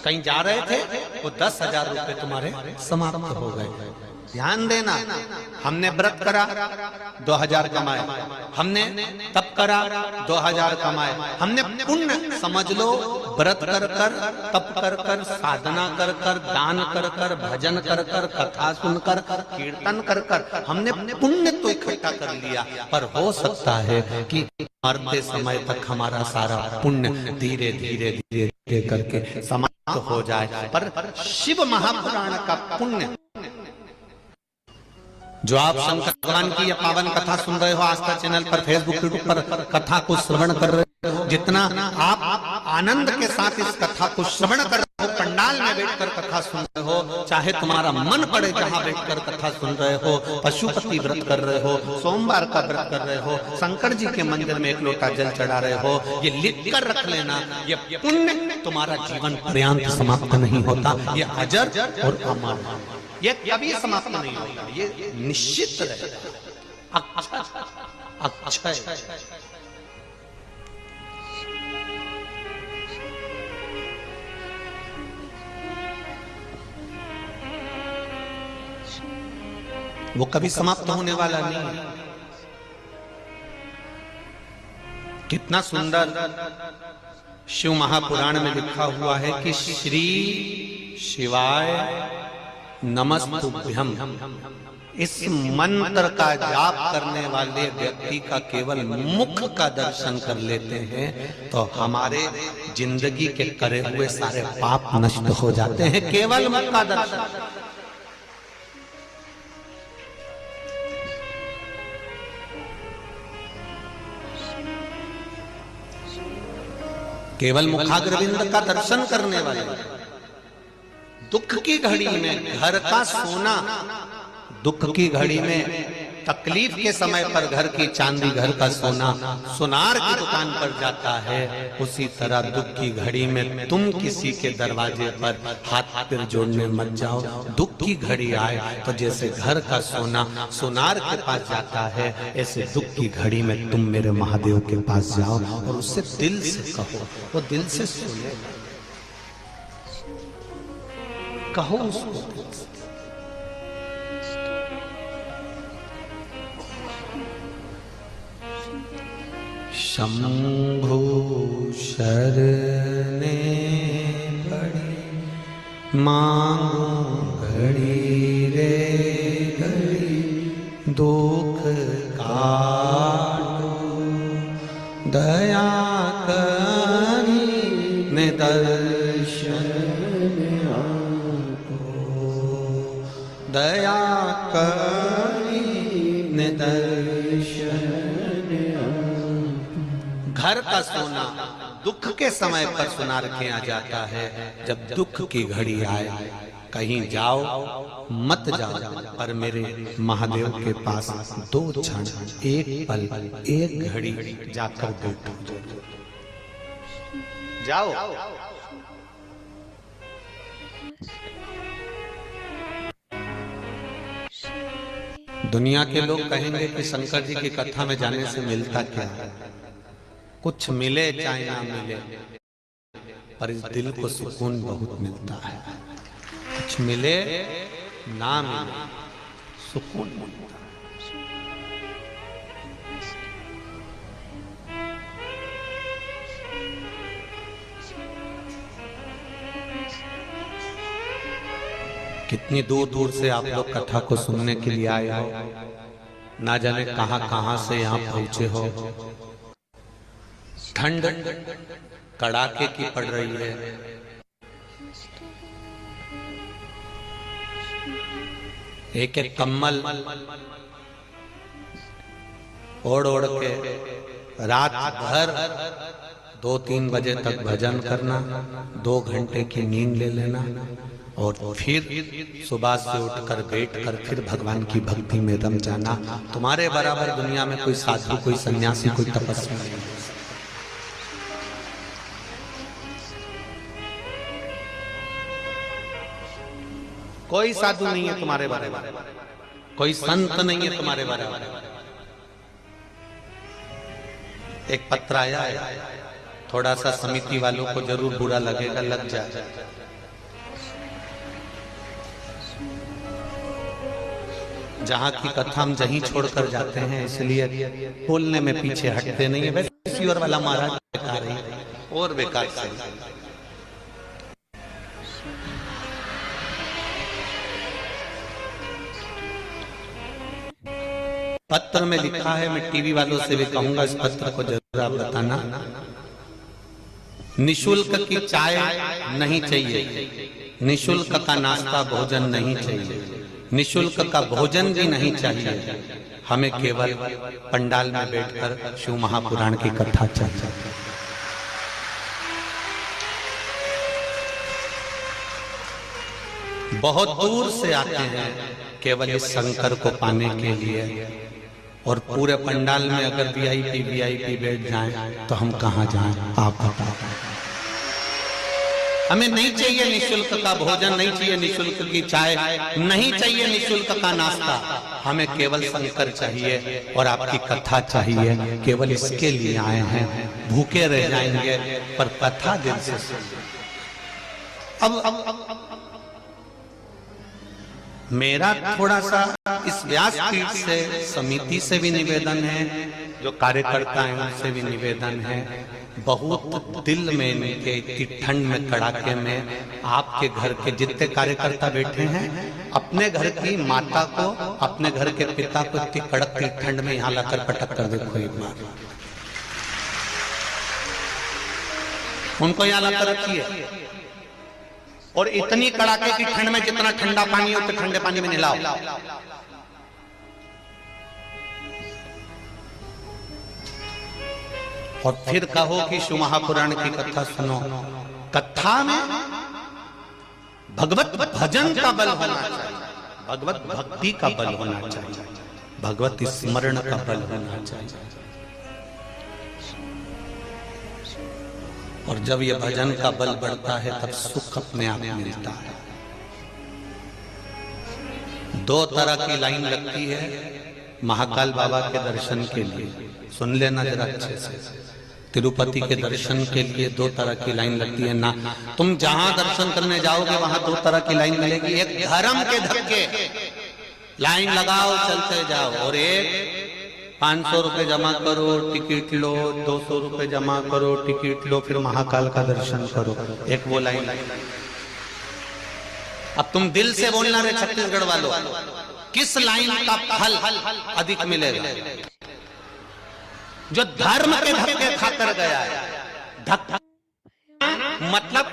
कहीं जा रहे थे, वो 10,000 रुपए तुम्हारे समाप्त हो गए। ध्यान देना, हमने व्रत करा 2,000 कमाए, हमने तप करा 2,000 कमाए, हमने पुण्य समझ लो व्रत कर कर, तप कर कर, साधना कर कर, दान कर कर, भजन कर कर, कथा सुनकर, कीर्तन कर कर, हमने पुण्य तो इकट्ठा कर लिया। पर हो सकता है कि मरते समय तक हमारा सारा पुण्य धीरे धीरे धीरे धीरे करके समाप्त हो जाए। पर शिव महापुराण का पुण्य जो आप शंकर भगवान की ये पावन कथा सुन रहे हो, आस्था चैनल पर, फेसबुक, यूट्यूब पर कथा को श्रवण कर रहे हो, जितना आप आनंद के साथ इस कथा को श्रवण कर रहे हो, पंडाल में बैठकर कथा सुन रहे हो, चाहे तुम्हारा मन पड़े जहां बैठकर कथा सुन रहे हो, पशुपति व्रत कर रहे हो, सोमवार का व्रत कर रहे हो, शंकर जी के मंदिर में एक लोटा जल चढ़ा रहे हो, ये लिख कर रख लेना, ये पुण्य तुम्हारा जीवन पर्यंत समाप्त नहीं होता। ये अजर और अमर, ये कभी समाप्त नहीं होगा, ये निश्चित रहेगा। अक्षय। वो कभी समाप्त होने वाला नहीं है। कितना सुंदर शिव महापुराण में लिखा हुआ है कि श्री शिवाय नमस्तुभ्यम। इस मंत्र का जाप करने वाले व्यक्ति का केवल मुख का दर्शन कर लेते हैं तो हमारे जिंदगी के करे हुए सारे पाप नष्ट हो जाते हैं, केवल मुख का दर्शन। केवल मुखाग्रविंद का दर्शन करने वाले, दुख की घड़ी में घर का सोना, दुख की घड़ी में तकलीफ के समय पर घर की चांदी, घर का सोना सुनार की दुकान पर जाता है, उसी तरह दुख की घड़ी में तुम किसी के दरवाजे पर हाथ पैर जोड़ने मत जाओ। दुख की घड़ी आए तो जैसे घर का सोना सुनार के पास जाता है, ऐसे दुख की घड़ी में तुम मेरे महादेव के पास जाओ और उससे दिल से कहो, वो दिल से सुने। कहो उसको, शंभु शरणे पड़ी मांगो घड़ी रे घड़ी, दुख काटो दया करी ने दर्शन दया करी ने दर्शन। घर का सोना दुख के समय पर सुनार के आ जाता है। जब दुख की घड़ी आए कहीं जाओ मत जाओ, पर मेरे महादेव के पास 2 क्षण, 1 पल, 1 घड़ी जाकर बैठो, जाओ। दुनिया के लोग कहेंगे कि शंकर जी की कथा में जाने से मिलता क्या है? कुछ मिले चाहे ना मिले, पर इस दिल को सुकून बहुत मिलता है। कुछ मिले ना मिले, सुकून मिलता है। कितनी दूर दूर से आप लोग कथा को सुनने के लिए आए हो, ना जाने कहां से यहाँ पहुंचे हो। ठंड कड़ाके की पड़ रही है, एक एक कम्बल ओढ़ ओढ़ के रात भर 2-3 बजे तक भजन करना, 2 घंटे की नींद ले लेना और फिर सुबह से उठकर बैठकर फिर भगवान की भक्ति में रम जाना। तुम्हारे बराबर दुनिया में कोई साधु, कोई सन्यासी, कोई तपस्वी नहीं। कोई साधु नहीं है तुम्हारे बराबर, कोई संत नहीं है तुम्हारे बराबर। एक पत्र आया है, थोड़ा सा समिति वालों को जरूर बुरा लगेगा, लग जाए। जहाँ की कथा हम जहीं छोड़कर जाते हैं, इसलिए बोलने में पीछे हटते नहीं है। वैसे और वाला महाराज बेकार है और बेकार से। पत्र में लिखा है, मैं टीवी वालों से भी कहूंगा इस पत्र को जरूर आप बताना। निशुल्क की चाय नहीं चाहिए, निशुल्क का नाश्ता भोजन नहीं चाहिए, निशुल्क का भोजन भी नहीं चाहिए। हमें केवल पंडाल में बैठकर शिव महापुराण की कथा चाहिए। बहुत दूर से आते हैं केवल इस शंकर को पाने के लिए, और पूरे पंडाल में अगर वीआईपी बैठ जाएं तो हम कहां जाएं? आप बताओ। हमें नहीं चाहिए निःशुल्क का भोजन, नहीं चाहिए निःशुल्क की चाय, नहीं चाहिए निःशुल्क का नाश्ता। हमें केवल शंकर चाहिए और आपकी कथा चाहिए। केवल इसके लिए आए हैं। भूखे रह जाएंगे पर कथा दिल से सुनिए। अब मेरा थोड़ा सा इस व्यासपीठ से समिति से भी निवेदन है, जो कार्यकर्ता हैं उनसे भी निवेदन है, बहुत दिल में इनके इतनी ठंड में कड़ाके में आपके घर के जितने कार्यकर्ता बैठे हैं, अपने घर की माता को, अपने घर के पिता को इतनी कड़क की ठंड में यहाँ लाकर पटक कर देखो एक बार। उनको यहाँ लाकर रखिए और इतनी कड़ाके की ठंड में जितना ठंडा पानी हो तो ठंडे पानी में नहलाओ। और फिर कहो कि शिव महापुराण की कथा सुनो। कथा में भगवत भजन का बल होना चाहिए, भगवत भक्ति का बल होना चाहिए, भगवत स्मरण का बल होना चाहिए। और जब यह भजन का बल बढ़ता है तब सुख अपने आप मिलता है। दो तरह की लाइन लगती है महाकाल बाबा के दर्शन के लिए, सुन लेना जरा अच्छे से। तिरुपति के दर्शन के लिए दो तरह की लाइन लगती है ना। तुम जहां दर्शन करने जाओगे वहां दो तरह की लाइन मिलेगी। एक धर्म के धक्के, लाइन लगाओ चलते जाओ, और एक 500 रुपए जमा करो टिकट लो, 200 रुपए जमा करो टिकट लो, फिर महाकाल का दर्शन करो। एक वो लाइन। अब तुम दिल से बोलना रे छत्तीसगढ़ वालों, किस लाइन का फल अधिक मिलेगा? जो धर्म के धक्के खाकर गया है। धक्का मतलब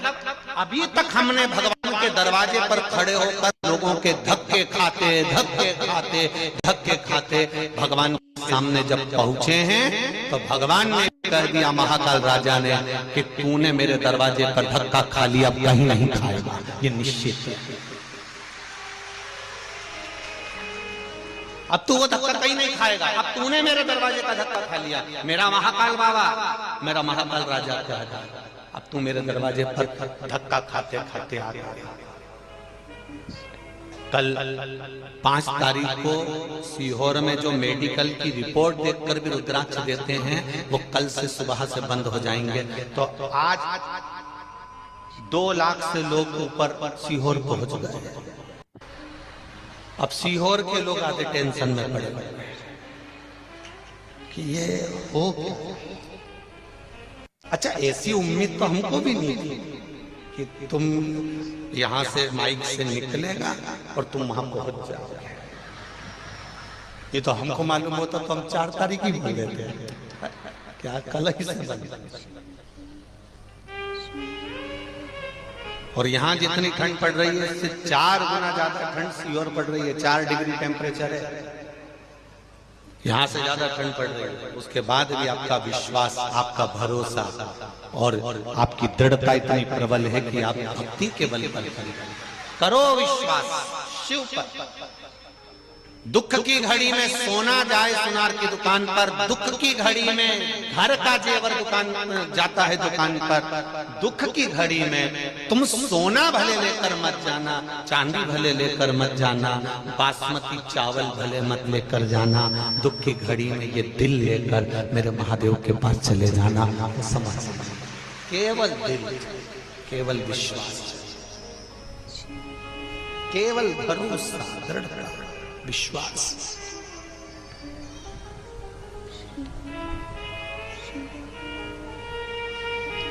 अभी तक हमने भगवान के दरवाजे पर खड़े होकर लोगों के धक्के खाते धक्के खाते धक्के खाते भगवान के सामने जब पहुंचे हैं तो भगवान ने कह दिया, महाकाल राजा ने, कि तूने मेरे दरवाजे पर धक्का खा लिया, अब कहीं नहीं खाएगा, ये निश्चित है। अब तू वो धक्का कहीं नहीं खाएगा, अब तूने मेरे दरवाजे का धक्का खा लिया। मेरा महाकाल बाबा, मेरा महाकाल राजा कह रहा, अब तू मेरे दरवाजे पर धक्का खाते खाते आ गया। कल 5 तारीख को सीहोर में जो मेडिकल की रिपोर्ट देखकर भी रुद्राक्ष देते हैं, वो कल से सुबह से बंद हो जाएंगे। तो आज 2 लाख से लोग ऊपर सीहोर पहुंच गए। अब सीहोर के लोग आधे टेंशन में पड़े कि ये हो। अच्छा, ऐसी उम्मीद तो हमको भी नहीं थी कि तुम यहां से माइक से निकलेगा और तुम वहां पहुंच जाओगे। ये तो हमको मालूम होता तो हम 4 तारीख ही बोल देते, क्या कल ही से बंद। और यहाँ जितनी ठंड पड़ रही है इससे 4 गुना ज्यादा ठंड सीहोर पड़ रही है। 4 डिग्री टेम्परेचर है, यहाँ से ज्यादा ठंड पड़ रही है। उसके बाद भी आपका विश्वास, आपका भरोसा और आपकी दृढ़ता इतनी प्रबल है कि आप भक्ति के बल पर करो विश्वास शिव पर। दुख की घड़ी में सोना जाए सुनार की दुकान पर, दुख की घड़ी में घर का जेवर दुकान जाता है दुकान पर। दुख की घड़ी में तुम सोना भले लेकर मत जाना, चांदी भले लेकर मत जाना, बासमती चावल भले मत लेकर जाना। दुख की घड़ी में ये दिल लेकर मेरे महादेव के पास चले जाना। समझ, केवल दिल, केवल विश्वास, केवल भरोसा, दृढ़ता, विश्वास।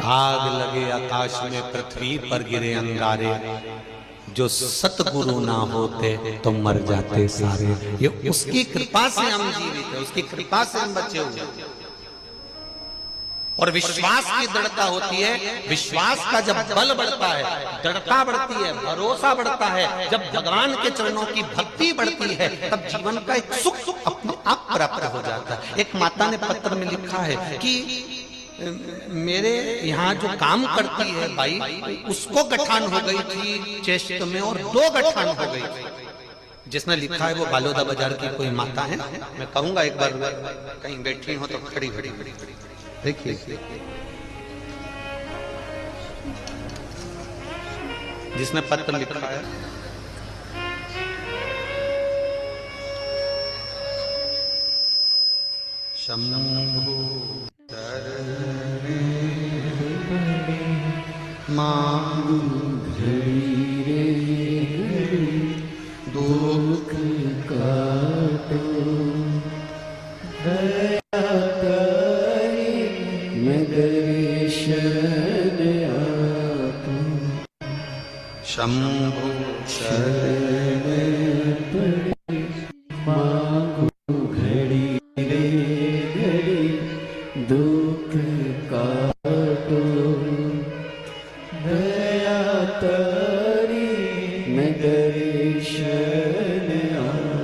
आग लगे आकाश में, पृथ्वी पर गिरे अंगारे, जो सतगुरु ना होते तो मर जाते सारे। ये उसकी कृपा से हम जीवित हैं, उसकी कृपा से हम बचे हुए। और विश्वास की दृढ़ता होती है। विश्वास का जब बल बढ़ता है, दृढ़ता बढ़ती है, भरोसा बढ़ता है, जब भगवान के चरणों की भक्ति बढ़ती है, तब जीवन का एक सुख अपने आप प्राप्त हो जाता है। एक माता ने पत्र में लिखा है कि मेरे यहाँ जो काम करती है भाई, उसको गठान हो गई थी चेस्ट में और 2 गठान हो गई थी। जिसने लिखा है वो बालोदा बाजार की कोई माता है। मैं कहूंगा एक बार कहीं बैठी हो तो खड़ी खड़ी देखिए। जिसने पत्र लिखा है। शंभु शरणे मां घड़ी रे दुख काटो दया करी मगर शरण आपो शंभु शरण पड़े मांगो घड़ी रे घड़ी दुख काटो दया करी मगर शरण आपो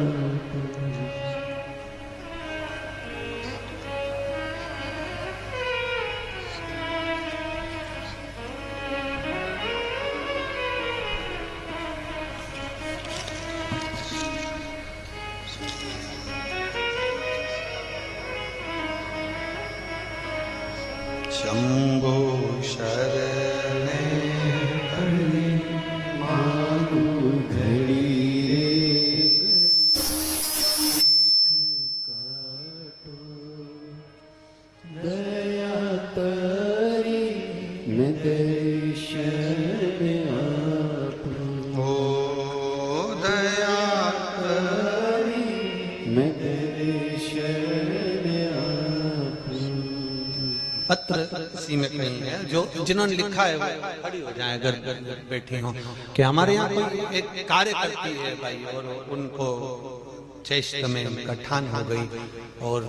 शंभो शरणे पड़े मांगो घड़ी रे काटो दया करी मगर शरण आपो ओ दया करी मगर शरण आपो पत्र सीमित नहीं है। जो जिन्होंने लिखा है वो खड़ी हो जाए अगर बैठी हो कि हमारे यहाँ कोई एक कार्य करती है भाई और उनको चेस्ट में गठान हो गई और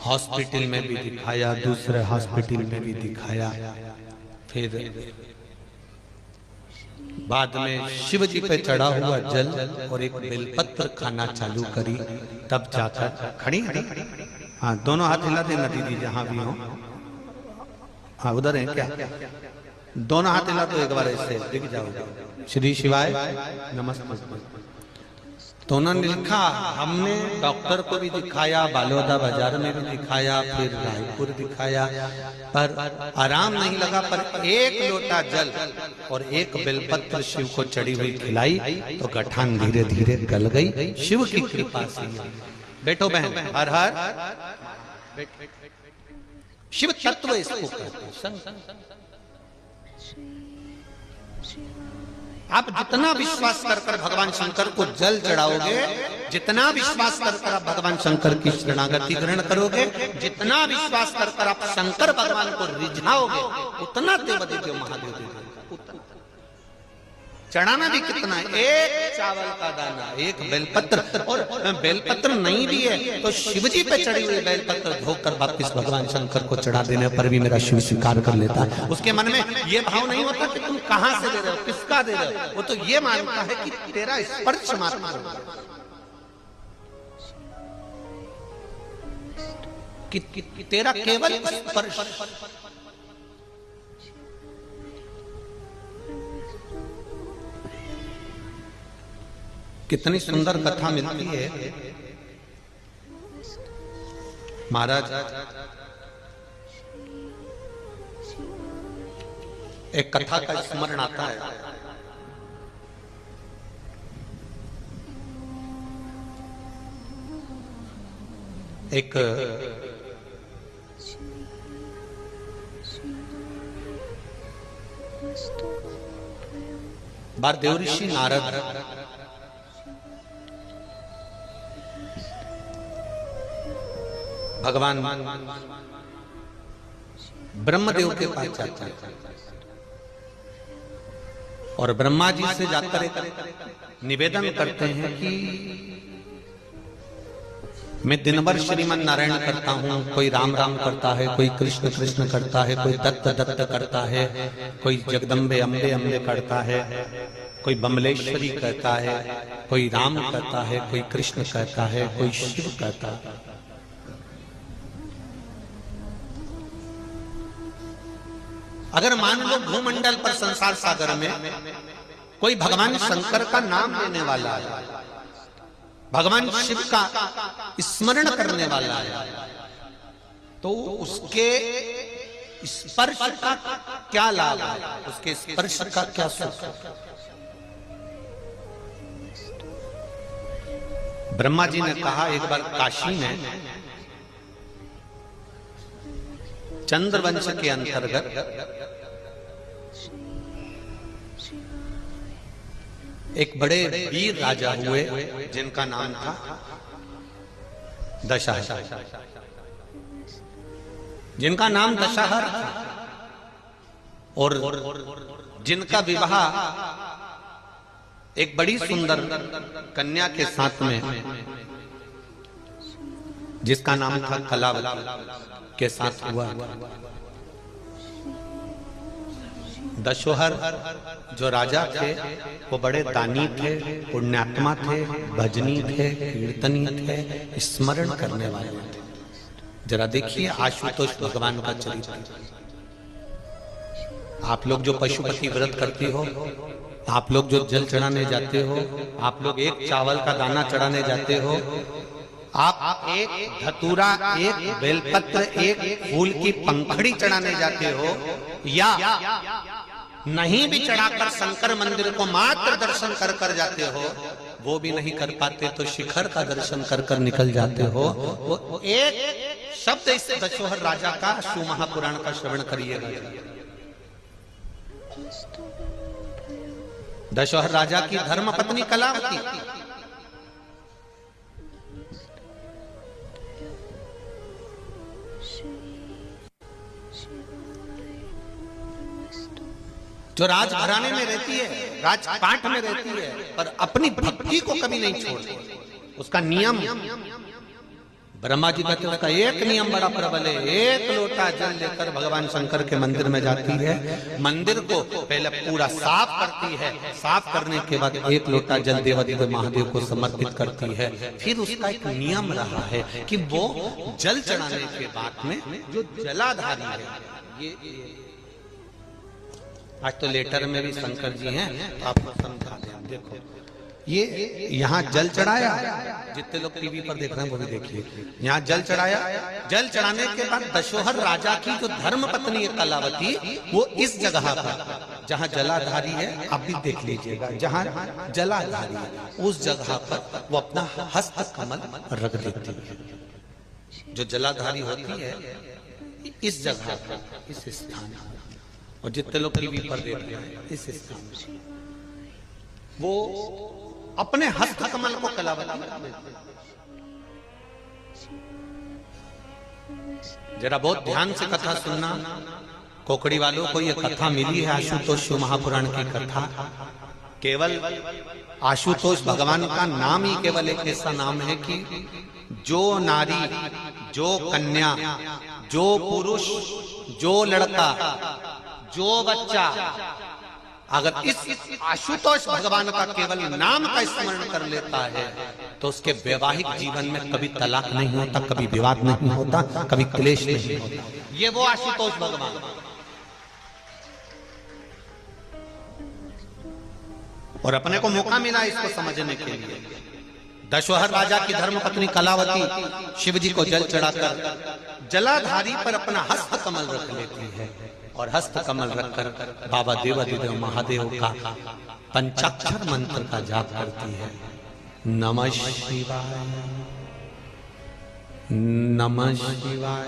हॉस्पिटल में भी दिखाया, दूसरे हॉस्पिटल में भी दिखाया, फिर बाद में शिव जी पे चढ़ा हुआ जल और एक बेलपत्र खाना चालू करी, तब जाकर खड़ी है। हाँ दोनों हाथ हिला देना दीदी जहां भी हो। हाँ उधर है क्या? दोनों हाथ हिला तो एक बार ऐसे दिख जाओगे। श्री शिवाय नमस्ते। तो उन्होंने लिखा, हमने डॉक्टर को भी दिखाया, बालोदा बाजार में भी दिखाया, फिर रायपुर दिखाया, पर आराम नहीं लगा। पर एक लोटा जल और एक बेलपत्र शिव को चढ़ी हुई खिलाई तो गठान धीरे धीरे गल गई शिव की कृपा से। बैठो बहन, हर हर। शिव तत्व इसको कहते हैं। आप जितना विश्वास कर कर भगवान शंकर को जल चढ़ाओगे, जितना विश्वास कर कर आप भगवान शंकर की शरणागति ग्रहण करोगे, जितना विश्वास कर कर आप शंकर भगवान को रिझाओगे, उतना देवदेव महादेव देंगे। चढ़ाना भी कितना है? एक चावल का दाना, एक बेलपत्र। और बेलपत्र नहीं भी है तो शिवजी पे चढ़ी हुई बेलपत्र धोकर वापिस भगवान शंकर को चढ़ा देने पर भी मेरा शिव स्वीकार कर लेता है। उसके मन में ये भाव नहीं होता कि तुम कहां से दे रहे हो, किसका दे रहे हो। वो तो ये मानता है कि तेरा स्पर्श मात्र कि तेरा केवल स्पर्श। कितनी सुंदर कथा मिलती है महाराज। एक कथा का स्मरण आता है। एक बार देवऋषि नारद भगवान ब्रह्मदेव के पास जाते हैं और ब्रह्मा जी से जाकर निवेदन करते हैं कि मैं दिन भर श्रीमन नारायण करता हूँ, कोई राम राम करता है, कोई कृष्ण कृष्ण करता है, कोई दत्त दत्त करता है, कोई जगदम्बे अम्बे अम्बे करता है, कोई बमलेश्वरी कहता है, कोई राम कहता है, कोई कृष्ण कहता है, कोई शिव कहता है। अगर मान लो भूमंडल पर संसार सागर में कोई भगवान शंकर का नाम लेने वाला है, भगवान शिव का स्मरण करने वाला है, तो उसके स्पर्श का क्या लाभ है, उसके स्पर्श का क्या सुख। ब्रह्मा जी ने कहा एक बार काशी में चंद्रवंश के अंतर्गत एक बड़े वीर राजा हुए जिनका नाम था दशहर, जिनका नाम दशहर था, और जिनका विवाह एक बड़ी सुंदर कन्या के साथ में, जिसका नाम था कलावती के साथ हुआ। दशहर जो राजा थे वो बड़े दानी थे, पुण्यात्मा थे, भजनी थे, कीर्तनी थे, स्मरण करने वाले थे। जरा देखिए आशुतोष भगवान का चरित्र। आप लोग जो पशुपति व्रत करती हो, आप लोग जो जल चढ़ाने जाते हो, आप लोग एक चावल का दाना चढ़ाने जाते हो, आप एक धतूरा, एक बेलपत्र, एक फूल की पंखड़ी चढ़ाने जाते हो, या नहीं भी चढ़ाकर शंकर मंदिर को मात्र दर्शन कर कर जाते हो, वो भी नहीं कर पाते तो शिखर का दर्शन कर कर निकल जाते हो। वो एक शब्द इस दशहर राजा का शिव महापुराण का श्रवण करिएगा। दशहर राजा की धर्म पत्नी कलावती, जो राजघराने में रहती है, राजपाट में रहती है, पर अपनी भक्ति को कभी नहीं छोड़ती। उसका नियम, ब्रह्मा जी कहते हैं उसका एक नियम बड़ा प्रबल है। एक लोटा जल लेकर भगवान शंकर के मंदिर में जाती है, मंदिर को पहले पूरा साफ करती है, साफ करने के बाद एक लोटा जल देवादिदेव महादेव को समर्पित करती है। फिर उसका एक नियम रहा है कि वो जल चढ़ाने के बाद में जो जलाधारी है, ये आज तो लेटर में भी शंकर जी हैं, तो आपको समझा दें। देखो ये यहाँ जल चढ़ाया, जितने लोग टीवी पर देख रहे हैं वो भी देखिए, यहाँ जल चढ़ाया। जल चढ़ाने के बाद दशहर राजा की जो धर्म पत्नी है कलावती, वो इस जगह पर जहाँ जलाधारी है, आप भी देख लीजिएगा, जहाँ जलाधारी है उस जगह पर वो अपना हस्त कमल रख देती है। जो जलाधारी होती है इस जगह पर, इस स्थान पर, और जितने लोग टीवी पर देख रहे हैं इस स्थान, वो अपने हस्त कमल को कलावती। जरा बहुत ध्यान से कथा सुनना, कोकड़ी वालों को ये कथा मिली है आशुतोष शिव महापुराण की कथा। केवल आशुतोष भगवान का नाम ही केवल एक ऐसा नाम है कि जो नारी, जो कन्या, जो पुरुष, जो लड़का, जो बच्चा अगर इस आशुतोष भगवान का केवल नाम का स्मरण कर लेता है तो उसके वैवाहिक जीवन में कभी तलाक नहीं होता, कभी विवाद नहीं होता, कभी क्लेश नहीं होता। ये वो आशुतोष भगवान। और अपने को मौका मिला इसको समझने के लिए। दशहर राजा की धर्मपत्नी कलावती शिव जी को जल चढ़ाकर जलाधारी पर अपना हस्त कमल रख लेती है, और हस्त कमल रखकर बाबा देवादिदेव महादेव का पंचाक्षर मंत्र का जाप करती है। नमः शिवाय, नमः शिवाय,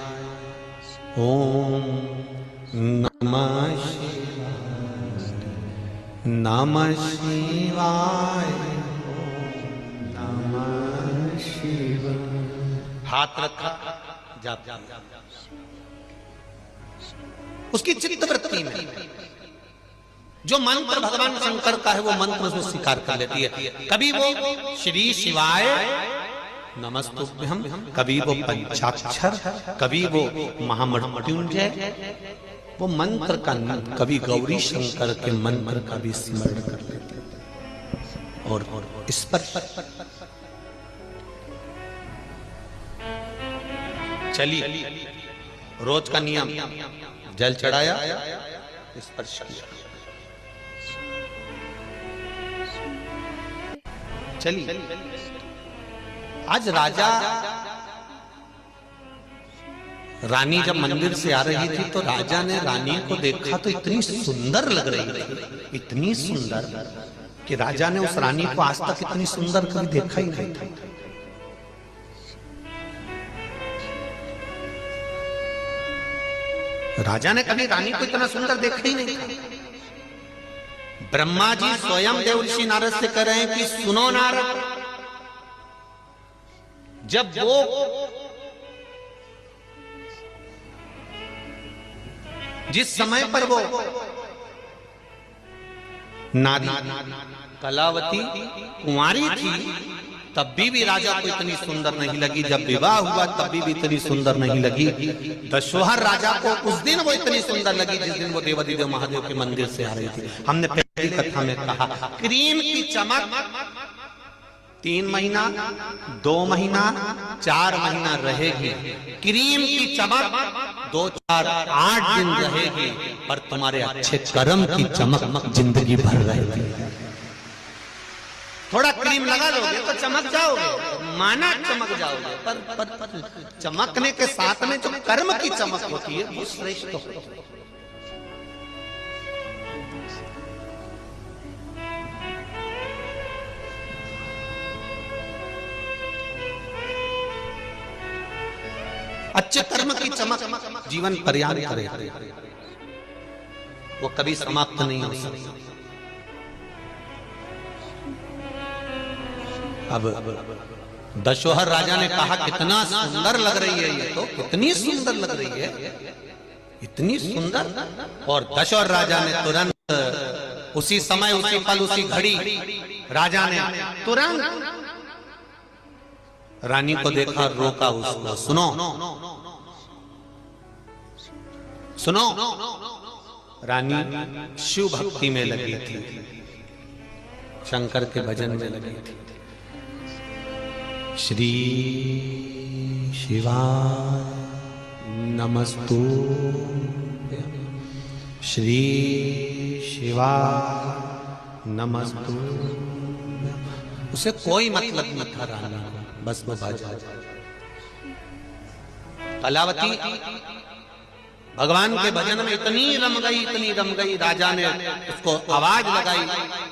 ओम नमः शिवाय, नमः शिवाय, नमः शिवाय। हाथ रखा, जाप जाप। उसकी चित्तवृत्ति में जो मंत्र भगवान शंकर का है वो मंत्र उसमें स्वीकार कर लेती है। कभी वो श्री शिवाय नमस्तुभ्यं, कभी वो पंचाक्षर, कभी वो महामृत्युंजय, वो मंत्र का, कभी गौरी शंकर के मंत्र का भी स्मरण कर लेते हैं। और इस पर चली रोज का नियम, जल चढ़ाया, स्पर्श किया, चली। आज राजा रानी जब मंदिर से आ रही थी तो राजा ने रानी को देखा तो इतनी सुंदर लग रही थी, इतनी सुंदर कि राजा ने उस रानी को आज तक इतनी सुंदर कभी देखा ही नहीं था। राजा ने कभी रानी को इतना सुंदर देखा ही नहीं था। ब्रह्मा जी स्वयं देवर्षि नारद से कह रहे हैं कि सुनो नारद, जब वो जिस समय पर वो नारी कलावती कुंवारी थी तब भी राजा को इतनी सुंदर नहीं लगी, जब विवाह हुआ तब भी इतनी सुंदर नहीं लगी। दशोहर राजा को उस दिन वो इतनी सुंदर लगी जिस दिन वो देवादिदेव महादेव के मंदिर से आ रही थी। हमने पहली कथा में कहा क्रीम की चमक 3 महीना 2 महीना 4 महीना रहेगी, क्रीम की चमक 2 4 8 दिन रहेगी, पर तुम्हारे अच्छे कर्म की चमक जिंदगी भर रहेगी। थोड़ा क्रीम लगा लोगे तो चमक जाओगे, माना चमक जाओगे, पर चमकने के साथ में जो कर्म की चमक होती है वो श्रेष्ठ होती है। अच्छे कर्म की चमक जीवन पर्याप्त करे, वो कभी समाप्त नहीं हो सकती। अब दशोहर राजा ने कहा कितना सुंदर लग रही है ये, तो कितनी सुंदर लग रही है, इतनी सुंदर। और दशोहर राजा ने तुरंत उसी समय उसी पल उसी घड़ी राजा ने तुरंत रानी को देखा, रोका उसको, सुनो सुनो। रानी शिव भक्ति में लगी थी, शंकर के भजन में लगी थी। श्री शिवाय नमस्तुभ्यं, श्री शिवाय नमस्तुभ्यं। उसे कोई मतलब नहीं था रानी को, बस वो बाजा। कलावती भगवान के भजन में इतनी रम गई, राजा ने उसको आवाज लगाई,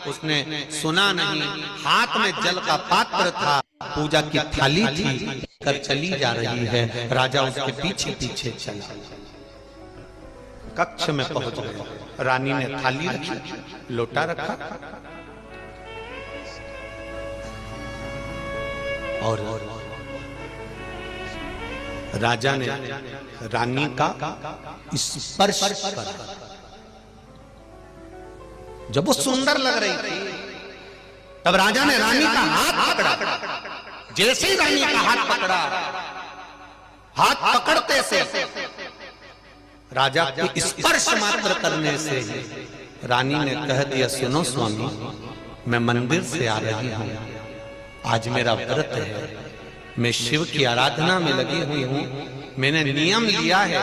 उसने सुना नहीं। हाथ में जल का पात्र था, पूजा की थाली थी, कर चली जा रही है। राजा उसके पीछे पीछे चला, कक्ष में पहुंच गया। रानी ने थाली रखी, लोटा रखा और राजा ने रानी का स्पर्श कर, जब वो सुंदर लग रही थी तब राजा ने रानी का हाथ पकड़ा। जैसे ही रानी का हाथ पकड़ा, हाथ पकड़ते से राजा के स्पर्श मात्र करने से रानी ने कह दिया, सुनो स्वामी, मैं मंदिर से आ रही हूं, आज मेरा व्रत है, मैं शिव की आराधना में लगी हुई हूं। मैंने नियम लिया है,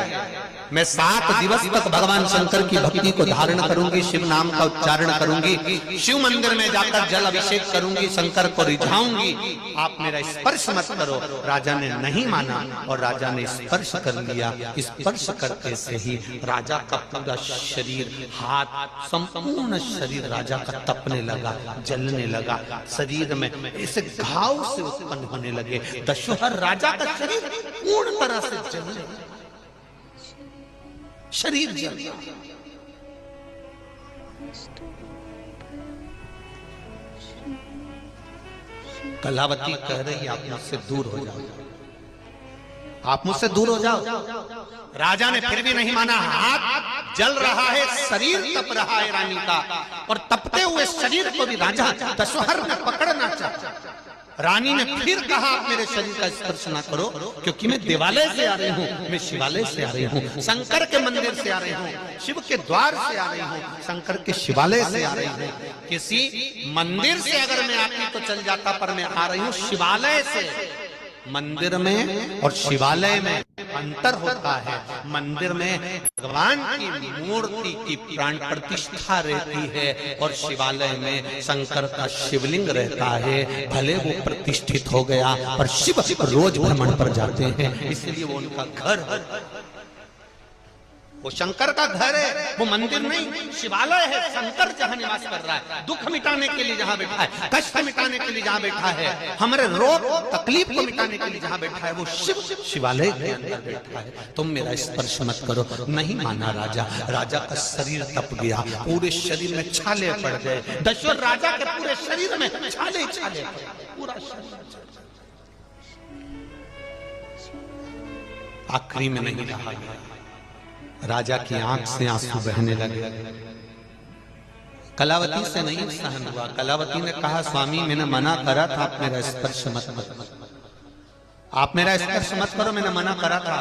मैं 7 दिवस तक भगवान शंकर की भक्ति को धारण करूंगी, शिव नाम का उच्चारण करूंगी, शिव मंदिर में जाकर जल अभिषेक करूंगी, शंकर को रिझाऊंगी, आप मेरा स्पर्श मत करो। राजा ने नहीं माना और राजा ने स्पर्श कर लिया। स्पर्श करते से ही राजा का पूरा शरीर, हाथ, संपूर्ण शरीर राजा का तपने लगा, जलने लगा, शरीर में ऐसे घाव से उत्पन्न होने लगे। दशोहर राजा का शरीर पूर्ण तरह से जलने लगा, शरीर जल गया। कलावती कह रही, आप मुझसे दूर हो जाओ, आप मुझसे दूर हो जाओ। राजा ने फिर भी नहीं माना। हाथ जल रहा है, शरीर तप रहा है रानी का, और तपते हुए शरीर को भी राजा दशोहर ने पकड़ना चाहता। रानी ने फिर कहा, आप मेरे शरीर का स्पर्श ना करो, क्योंकि मैं देवालय से आ रही हूँ, मैं शिवालय से आ रही हूँ, शंकर के मंदिर से आ रही हूँ, शिव के द्वार से आ रही हूँ, शंकर के शिवालय से आ रही हूँ। किसी मंदिर से अगर मैं आती तो चल जाता, पर मैं आ रही हूँ शिवालय से। मंदिर में और शिवालय में अंतर होता है। मंदिर में भगवान की मूर्ति की प्राण प्रतिष्ठा रहती है और शिवालय में शंकर का शिवलिंग रहता है। भले वो प्रतिष्ठित हो गया, पर शिव रोज भ्रमण पर जाते हैं, इसलिए वो उनका घर वो शंकर का घर है, वो मंदिर नहीं, शिवालय है। शंकर जहां निवास कर रहा है, दुख मिटाने के लिए जहां बैठा है, कष्ट मिटाने के लिए जहां बैठा है, हमारे रोग तकलीफ को मिटाने के लिए जहां बैठा है, वो शिव शिवालय के अंदर बैठा है। तुम मेरा स्पर्श मत करो। नहीं माना राजा। राजा का शरीर तप गया, पूरे शरीर में छाले पड़ गए। दशरथ राजा के पूरे शरीर में छाले छाले पड़ गए, पूरा शरीर। आखिरी में नहीं रहा गया, राजा की आंख से आंसू बहने लगे। कलावती से नहीं सहन हुआ। कलावती ने कहा, स्वामी मैंने मना करा था, आप मेरा स्पर्श मत आप मेरा स्पर्श मत करो, मैंने मना करा था।